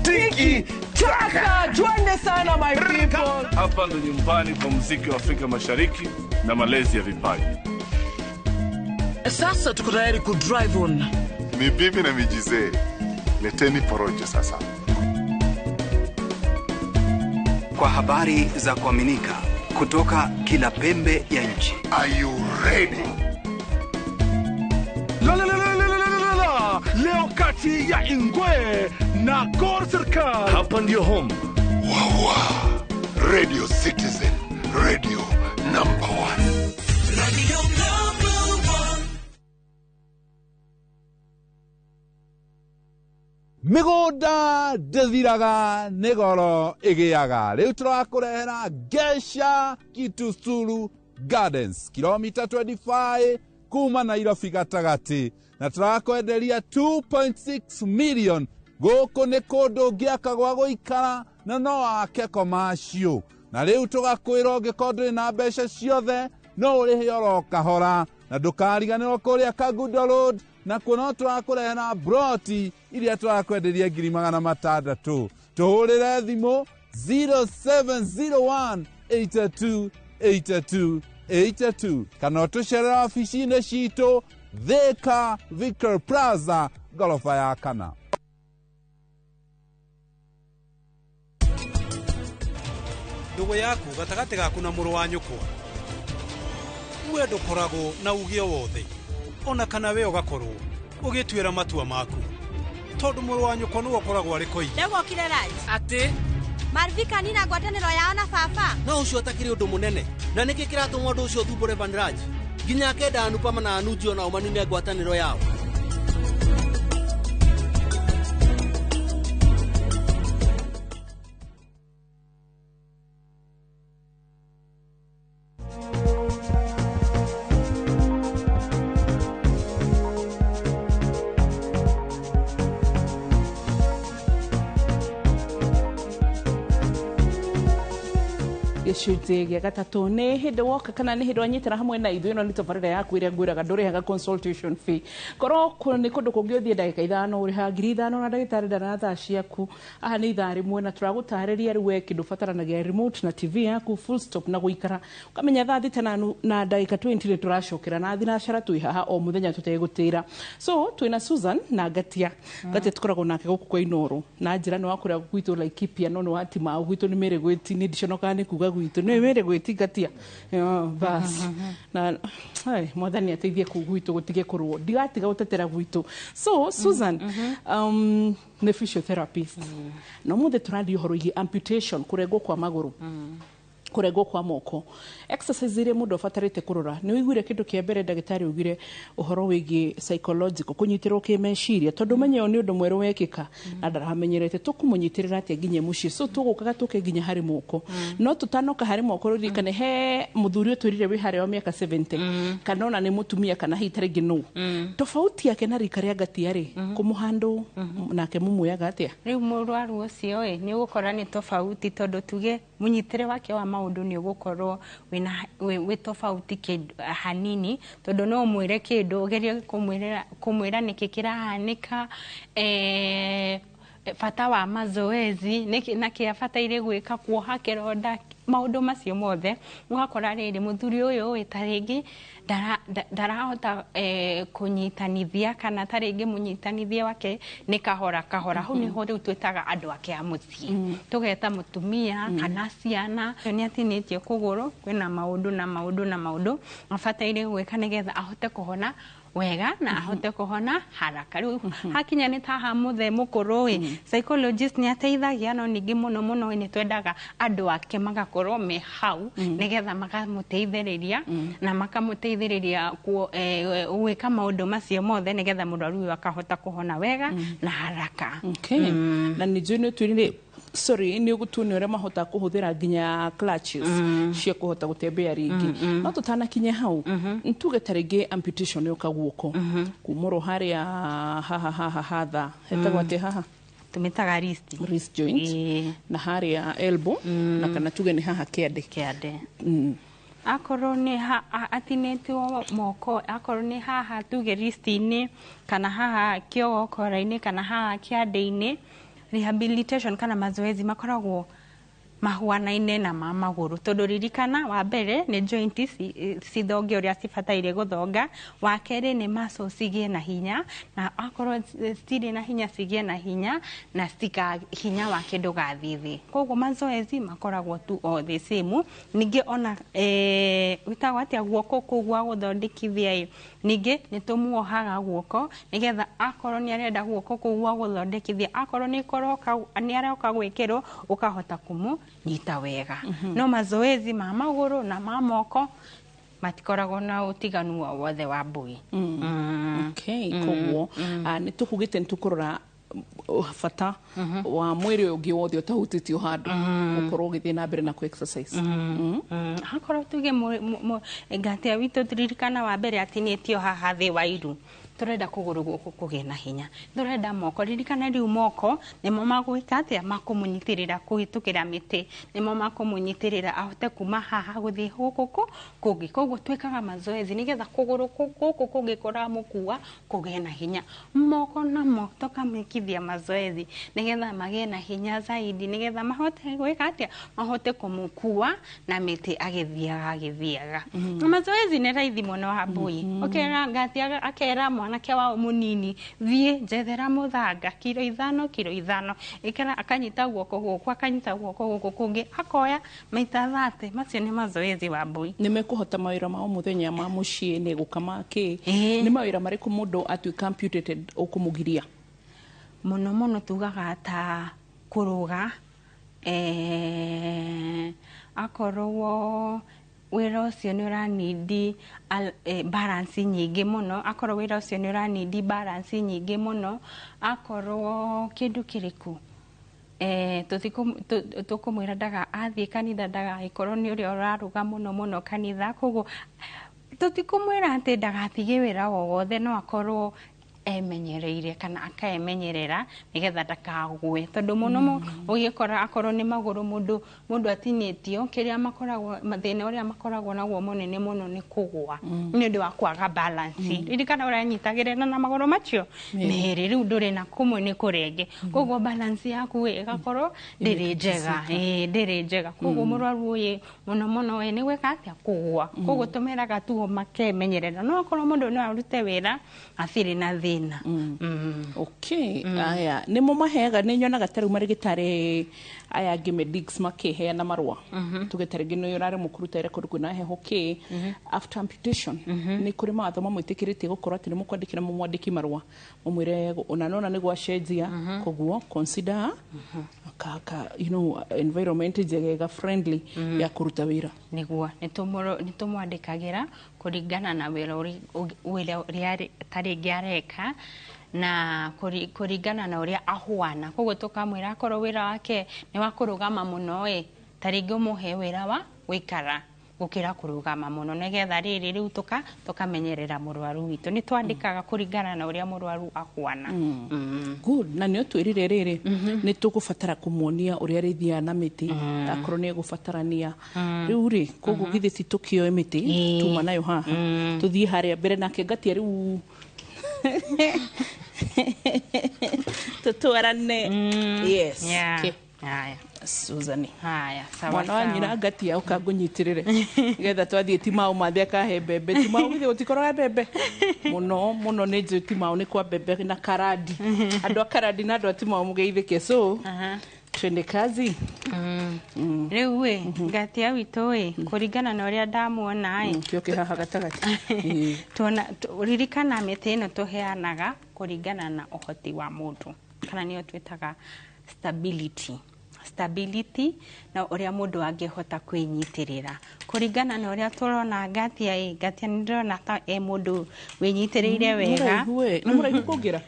tiki, taka. Twende sana my people. Hapa ndo nyumbani kwa muziki wa Afrika Mashariki na malezi ya vipaji. Sasa tuko tayari ku drive on. Mibibi na mijize. Leteni porojo sasa. Kwa habari za kuaminika kutoka kila pembe ya nchi. Are you ready? Leo kati ya Ingwe na Gor Serikali. Hapa ndio home. Wawa. Radio Citizen. Radio number 1. Radio number 1. 1 Mĩgũnda ndĩthiraga nĩ goro ĩgĩaga. Rĩu tũrakũrehera Gesha Kitusuru Gardens, kilomita 25 kuma Nairobi gatagatĩ, na tũrakwenderia 2.6 million. Gũkũ nĩ kũndũ ũngĩaka gwa gũikara na no wake commercial. Na rĩu tũgakwĩra ũngĩkorwo ndũrĩ na mbeca ciothe no ũrĩhe oro kahora, na ndũkariganĩrwo kũrĩa Kagundo Road, na kuo tũrakũrehera broti iria tũrakwenderia 600,000. Tũhũrĩre thimũ 0701 82 82 82 kana tũcerera ofici-inĩ citũ Thika Victor Plaza gorofa ya 4. Ndugu yaku gatagatĩ gaku na mũrũ wa nyũkwa we ndũkoragwo na ugio wothe, ona kana we ũgakorwo ũgĩtuĩra matua maku, tondũ mũrũ wa nyũkwa nĩwe ũkoragwo arĩ koigi. Ndegwokire Raj atĩ Marvika nina ngwatanĩro yao na baba no ũcio atakĩrĩ ũndũ mũnene, na nĩkĩ kĩratũma ũndũ ũcio thumbũre Van Raj nginya akenda Anupama na Anuji ona ũmanine ngwatanĩro yao. gĩcunjĩ gĩa gatatũ nĩ hĩndĩ woka kana nĩ hĩndĩ wanyitĩra hamwe na ithuĩ. Ĩno nĩ tabarĩra yaku ĩrĩa ngwĩraga ndũrĩhaga consultation fee. Korwo nĩ kũndũ kũngĩ ũthiĩ ndagĩka ithano ũrĩha 5,000 na ndagĩtarĩ ndana thaa ciaku. Aha nĩ ithaa rĩmwe na tũragũtarĩria rĩu we kĩndũ ũbataranagia remote na TV yaku full stop na gũikara. Ũkamenya thaa thita na ndagĩka 20 nĩ tũracokera na thinacara twĩ haha o mũthenya tũtegũtĩra. So twĩna Susan na Gatia. Gatia tũkoragwo nake gũkũ kwa Inooro na njĩra nĩ wakũrĩa gwitũ Laikipia no nĩ watima gwitũ nĩ mĩrĩ gwĩti nĩ ndiconokaga nĩ kuga gwitũ nĩ mĩrĩ gwĩti Gatia. Bas na mwathani ateithie kũu gwitũ gũtige kũrwo ndigatiga gũtetera gwitũ. So Susan nĩ physiotherapist no mũthĩ tũrathi ũhoro wĩgiĩ amputation, kũrengwo kwa magũrũ, kũrengwo kwa moko. Exercise iria mũndũ abatarĩte kũrora nĩ wĩiguire kĩndũ kĩa mbere ndagĩtarĩ augire ũhoro wĩgiĩ psychological, kũnyitĩrwo kĩmeciria, tondũ menye nĩ ũndũ mwerũ wekĩka na ndaramenyerete tũkũmũnyitĩrĩra atĩa nginya mũciĩ. So tũgũkaga tũke nginya harĩ moko, no tũtanoka harĩ moko ririkane he mũthuri ũtwĩrire wĩ harĩa wa mĩaka 70 kana ona nĩ mũtumia kana hihi tarĩngĩ no tofauti yake na rika rĩa Gatia rĩ kũmũhandũ nake mũmuoyaga atĩa? Rĩu mũrwaru ũcio nĩ ũgũkora nĩ tofauti, tondũ tuge mũnyitĩre wake wa maũndũ nĩ ũgũkorwo wĩ tofauti hanini, tondũ no mwĩre kĩndũ ũgerie kũmwĩra nĩkĩ kĩrahanĩka, bata wa mazoezi na kĩ abataire gwĩka, kuoha kĩronda, maũndũ macio mothe. Ũgakora rĩrĩ mũthuri ũyũ tarĩngĩ ndarahota kũnyitanithia kana tarĩngĩ mũnyitanithia wake nĩ kahora kahora. Hau nĩho rĩu twĩtaga andũ ake a mũciĩ, tũgeta mũtumia kana ciana nĩ atinĩtio kũgũrũ, kwĩna maũndũ abataire gwĩka nĩgetha ahote kũhona wega na ahote kuhona haraka. Riu hakinya ni taha muthe mukuru psychologist ni ateithagia no ningi muno ni twendaga andu ake magakorwo me hau nigetha magamuteithĩrĩria na makamuteithĩrĩria gwĩka maundu macio mothe nigetha mũrwaru uyu akahota kuhona wega na haraka. Na nĩnjũĩ nĩ twĩrire nĩ ũgũtuonia ũrĩa mahota kũhũthĩra nginya clutches cia kũhota gũtembea rĩngĩ. No tũtanakinya hau tuge tarĩngĩ amputation yoka guoko kumũrwo harĩa hatha hetagwo atĩ haha tumitaga wrist joint na harĩa elbow na kana tuge nĩ haha kĩande. Akorwo nĩ atinĩtwo moko, akorwo nĩ haha tuge wrist-inĩ kana haha kĩogokora-inĩ kana haha kĩande-inĩ, rehabilitation kana mazoezi makoragwo mahuanaine na ma magũrũ, tondũ ririkana wa mbere nĩ joint cithonge ũrĩa cibataire gũthonga, wa kerĩ nĩ muscle cigĩe na hinya, na akorwo citirĩ na hinya cigĩe na hinya na hinya wake ndũgathiĩ thĩ. Koguo mazoezi makoragwo tu all the same. Ningĩ ona wĩtagwo atĩa guoko kũu gwa gũthondekithia ningĩ nĩ tũmuohaga guoko nigetha akorwo nĩ arenda guoko kũu gwa gũthondekithia, akorwo nĩ aroka gwĩkĩrwo ũkahota nyita wega. No mazoezi ma magũrũ na ma moko matikoragwo na ũtiganu wothe wa mbui. Koguo nĩ tũkugĩte nĩ tũkũrora fata wa mwiri ungi wothe utahutitio handu ukorwo ugithie na mbere na ku exercise hakorwo tuge ngatia witu turirikana wa mbere atinitio haha thi wa iru turenda kuguru guku kugena hinya turenda moko ririkana riu moko nimo magwika atia makumunyitirira kuhitukira miti nimo makumunyitirira ahote kuma haha guthie guku kugi koguo twikaga mazoezi nigetha kuguru guku kugikora mukua kugena hinya moko namo tukamikithia mazoezi nigetha magena hinya zaidi nigetha mahote gwika atia mahote kumukua na miti agithiaga mazoezi ni raithi muno habui okera ngatia akera mwanake wao munini thie njethera muthanga kilo 5 ikera akanyita guoko guku akanyita guoko guku kungi akoya maita 30 macio ni mazoezi wa bui nimekuhota mawira mao muthenya ma mucii ni gukama ki ni mawira mariku mundu atuika amputated ukumugiria muno tugaga ta kuruga akorwo wira ucio ni uranidi balance nyingi muno akorwo wira ucio ni uranidi balance nyingi muno akorwo kindu kiriku tukumwira ndaga athie kanitha ndaga ikorwo ni uria uraruga muno kanitha koguo tutikumwira ati ndagathige wira wothe no akorwo emenyereire kana akaemenyerera nigetha ndakagwe tondu muno ugikora akorwo ni maguru mundu atinitio kiria makoragwo mathina uria makoragwo naguo munene muno ni kugwa ni ndu wa kwaga balance ririkana uria nyitagirira na maguru macio meri riu nduri na kumwe ni kurenge koguo balance yaku igakorwo ndiri njega koguo murwaru uyu muno we ni gwika atia kugwa koguo tumeraga tu makemenyerera no akorwo mundu no arute wira athiri na thina okay aya nimo mahega ni nyonaga tari marigitare aya medics makiheana marua tugetare gino yorare mukuruta ire kuri kuna heho ki after amputation ni kuri matho mamwitikirite gukorwa ati ni mukwandikira mu mwandiki marua mumwire onanona ni gwashejia koguo consider kaka environment jega friendly ya kuruta wira niguo nitumwandikagira kuringana na wira uria tari ngiareka na kuringana na uria ahuana koguo tukamwira akorwo wira wake ni wa kurugama muno taringi umuhe wira wa wikara gukira kurugama muno nigetha riri riu tukamenyerera murwaru witu ni twandikaga kuringana na uria murwaru ahuana good na nio twirire riri ni tugufatara kumuonia uria rithia na miti akorwo ni gufatarania riu ri koguo githi ti tukio miti tuma nayo haha tuthie haria mbere nake ngatia riu tutwarane yes okay haya Suzani haya sawa mwana wa nyina ngatia ukangunyitirire getha twathie timau mathe akahe bebe timau githie utikoroga bebe muno ni nje timau ni kwa bebe na karadi andu akaradi na andu timau mugeithike so twende kazi riu we ngatia witu kuringana na uria ndamuona kioke haha gatagati tuona ririkana miti ino tuheanaga kuringana na uhoti wa mundu kana niyo twitaga stability na uria mundu angihota kwinyitirira kuringana na uria turona ngatia ndirona ta mundu winyitirire wega no muraihu kugira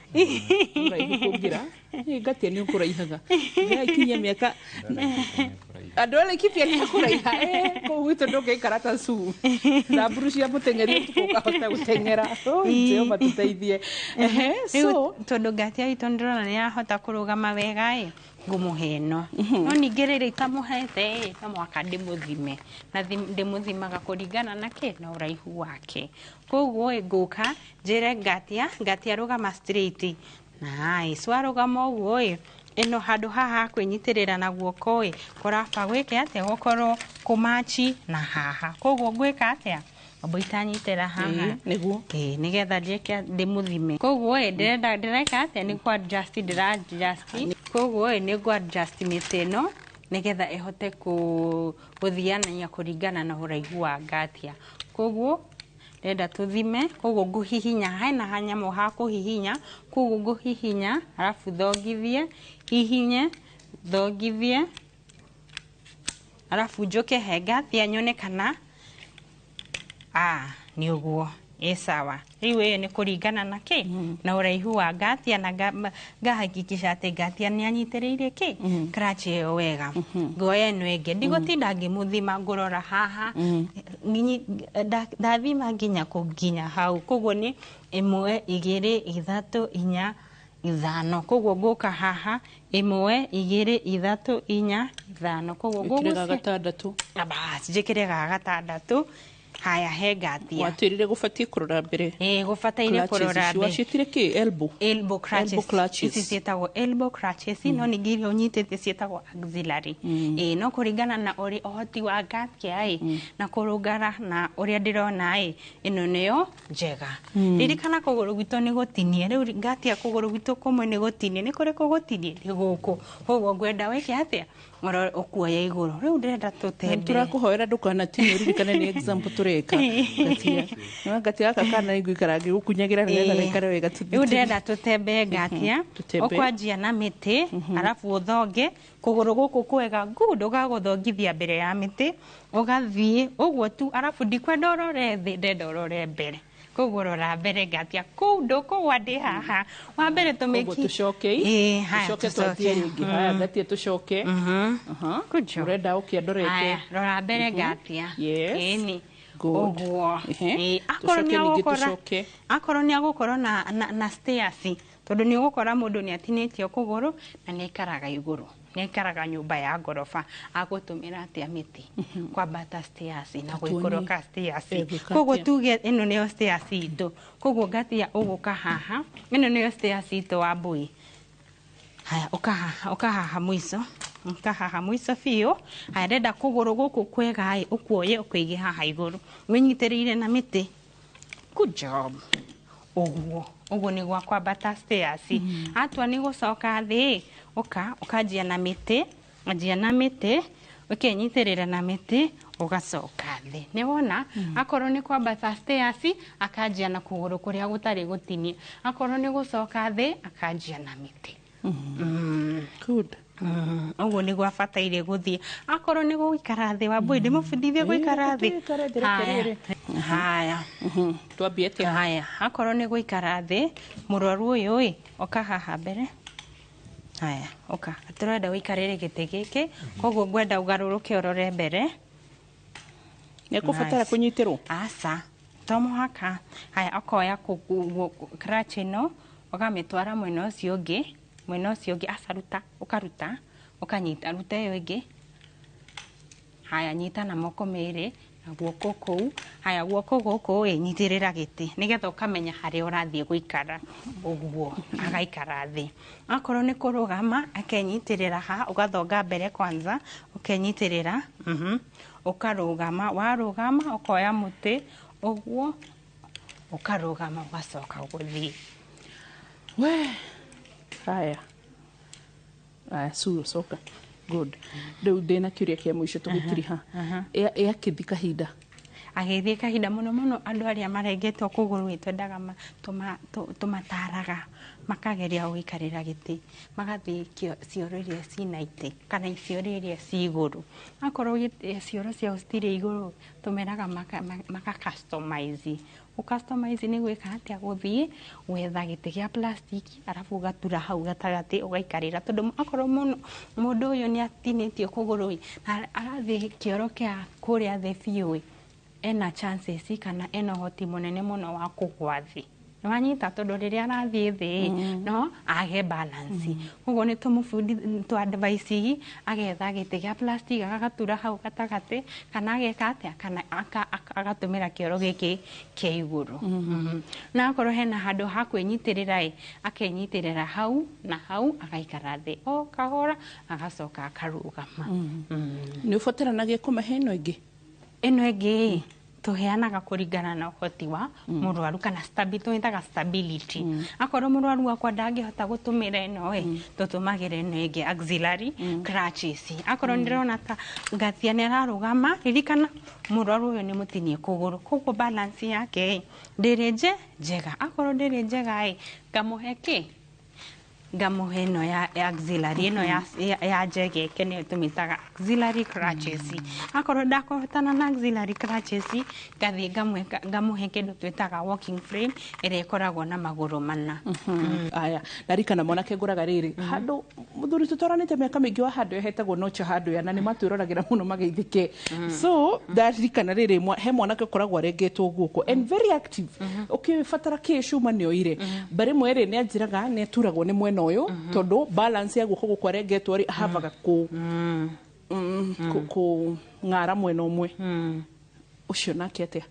ngatia ni ukuraihaga ya ikinya miaka adole kipia ni kuraiha ko wito ndoge karata su na brushia mutengeri tukahota gutengera ndio matuteithie so tondu ngatia ito ndirona ni ahota kurugama wega ngumuheno no ningirire itamuhete na mwaka ndimuthime na ndimuthimaga kuringana nake na uraihu wake koguo nguka njire ngatia rugama straight nice warugama uguo ino handu haha kwinyitirira na guoko kuraba gwike atia gukorwo kumachi na haha koguo gwika atia abitanyitira haha niguo nigetha njike ndimuthime koguo ndireka atia ni kwa adjust koguo ni kwa adjust miteno nigetha ehote kuthianania kuringana na uraihu wa ngatia koguo ndenda tuthime koguo nguhihinya haina hanyamo ha kuhihinya koguo nguhihinya alafu thongithie hihinye thongithie alafu njoke he ngatia nyone kana ni uguo sawa riu iyo ni kuringana na ki na uraihu wa ngatia na ngahakikisha ati ngatia ni anyitiriire ki crutch iyo wega ngoya eno enge ndigutinda ngimuthima ngurora haha ndathima nginya kunginya hau koguo ni 1 2 3 4 5 koguo nguka haha 1 2 3 4 5 koguo nguka gatandatu basi njikire gatandatu haya he ngatia watirire gubatie kurora mbere gubataire kurora mbere wacitire ki elbow crutches ici cietagwo elbow crutches no ningiri unyitete cietagwo auxiliary no kuringana na uri ohoti wa ngatia na kurungara na uria ndirona ino niyo njega ririkana kuguru gwito ni gutinie riu ngatia kuguru gwito kumwe ni gutinie ni kuri kugutinie ni guku koguo ngwenda weke atia ngoro ukuoya iguru riu ndirenda tutende turakuhoera ndukanatinio ririkane ni example tureka ngatia aka kana iguikarangi gukunyagira ngetha gaikare wega riu ndirenda tutembe ngatia ukwanjia na miti arafu uthonge kuguru guku kwega good ugaguthongithia mbere ya miti ugathie uguo tu arafu ndikwenda urore thi ndenda urore mbere koguo rora mbere ngatia kundu kugwa ndi haha wa mbere tumeki tucoke twathie ringi haya ngatia tucoke urenda ukiandorete rora mbere ngatia ni uguo akorwo ni agukora na stairs tondu ni ugukora mundu ni atinitio kuguru na ni ikaraga iguru ni ikaraga nyumba ya gorofa agutumira atia miti kwambata stairs na gwikoroka stairs koguo tuge ino ni stairs indo koguo ngatia uguka haha ino ni stairs ito wa mbui haya ukahaha mwiso ukahaha mwiso fio haya ndenda kuguru guku kwega ukuoye ukuige haha iguru winyitirire na miti good job uguo ni gwa kwambata stairs atua ni gucoka thi ukanjia na miti ukenyitirira na miti ugacoka thi ni wona akorwo ni kwambata stairs akanjia na kuguru kuria gutari gutinie akorwo ni gucoka thi akanjia na miti good uguo ni gwabataire guthie akorwo ni guikara thi wa mbui ndimubundithie guikara thi haya twambie ati haya akorwo ni guikara thi murwaru uyu oka haha mbere haya oka turenda wikarire giti giki koguo ngwenda ugaruruke urore mbere ni kubatara kunyitirwo asa tomuhaka haya akoya crutch ino ugamitwara mwena ucio ungi asaruta ukaruta ukanyita ruta iyo ingi haya nyita na moko meri na guoko kou haya guoko guku nyitirira giti nigetha ukamenya hari urathie guikara uguo agaikara thi akorwo ni kurugama akenyitirira ha ugathonga mbere kwanza ukenyitirira ukarugama warugama ukoya muti uguo ukarugama ugacoka guthie we haya suru soka good riu ndina kiuria kia mwisho tugikiri ha akithi kahinda agithie kahinda muno andu aria marengetwo kuguru itwendaga tumataraga makageria guikarira giti magathie cioro iria cina ite kana cioro iria ci iguru akorwo cioro cia stiri iguru tumeraga maka customize customize ni gwika atia guthie wetha giti gia plastic arafu ugatura hau gatagati ugaikarira tondu akorwo mundu uyu ni atinitio kuguru na arathie kioro kia kuria the fiu ena chances kana ena hoti munene muno wa kugwa thi nwanyita tondu riria arathie thi no age balance uguo ni tumufundi tu advice agetha giti gia plastic agatura hau gatagati kana ageka atia kana agatumira kioro giki kia iguru na akorwo hena handu ha kwinyitirira akenyitirira hau na hau agaikara thi o kahora agacoka akarugama ni ubataranagia kumahe ino ingi tuheanaga kuringana na uhoti wa murwaru kana stability akorwo murwaru akwa ndangihota gutumira ino tutumagire ino ingi auxiliary crutches akorwo ndirona ta ngatia ni ararugama ririkana murwaru uyu ni mutinie kuguru koguo balance yake ndiri njega akorwo ndiri njega ngamuhe ki ngamuhe no ya auxiliary no ya jege kene tumitaga auxiliary crutches akorwo ndakotana na auxiliary crutches gathi ngamuhe kindu twitaga walking frame ire ikoragwo na maguru mana aya narikana mwanake nguraga riri handu muthuri tutoranite miaka mingi wa handu hetagwo nocha handu ya na ni matwiragira muno mageithike so ndarikana riri he mwanake koragwo arengetwo guko and very active ukifatara kishuma ni oire bari mwere ni ajiraga ni aturagwo ni mwena uyu tondu balance ya guko gukwarengetwo ri havaga ku ngara mwena umwe ucio nake atia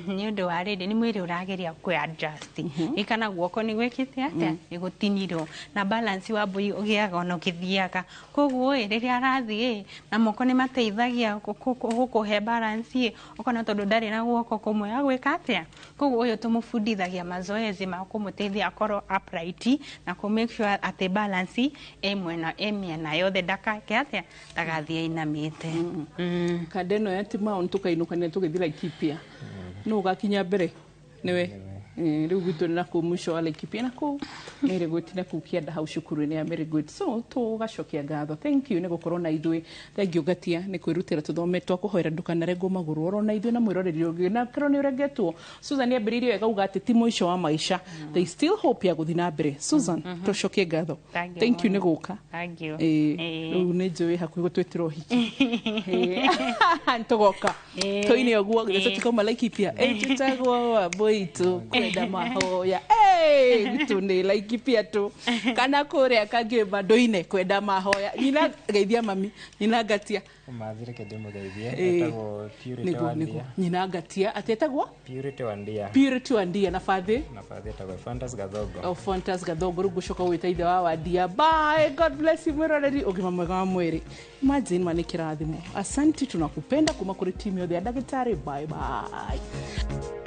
ni undu wa riri ni mwiri urageria ku adjust ikana guoko ni gwekite atia ni gutinirwo na balance wa mbui ugiaga ono kithiaga koguo riri arathie na moko ni mateithagia gukuhe balance ukona tondu ndari na guoko kumwe agwika atia koguo uyu tumufundithagia mazoezi ma kumuteithia akorwo upright na ku make sure ati balance emwena yothe ndakake atia ndagathie inamite kadeno yatima on tukainukania tugithira ikipia no gakinya mbere niwe riu gitu na ku mwisho wa Laikipia na ku mere gwetina ku kianda hau cukuru ni mere gwit so to gacokia ngatho thank you ni gukorwo na ithui thank you gatia ni kwirutira tuthome twakuhoera ndukanarengwo maguru oro na ithui na mwiroreri ugi na kero ni urengetwo Susan yambiririo ega uga ati ti mwisho wa maisha they still hope ya guthina mbere Susan tucokie ngatho thank you ni guka thank you riu ni njui hakuhi gutwitira hiki ntugoka toini oguo githe tukoma Laikipia njitagwo boitu kwenda mahoya gitu ni Laikipia tu kana kuria kangi bandoine kwenda mahoya nyina geithia mami nyina ngatia Mazire kedemo geithia etagwo Purity Wandia nyina ngatia atetagwo Purity Wandia na fathi etagwo Fantas Gathogo Fantas Gathogo rugucoka gwitaithe wa Wandia bye god bless you mwiroreri ugima mwega wa mwiri imagine mani kirathimo asante tunakupenda kuma kuri timu yothe ya Ndagĩtarĩ bye bye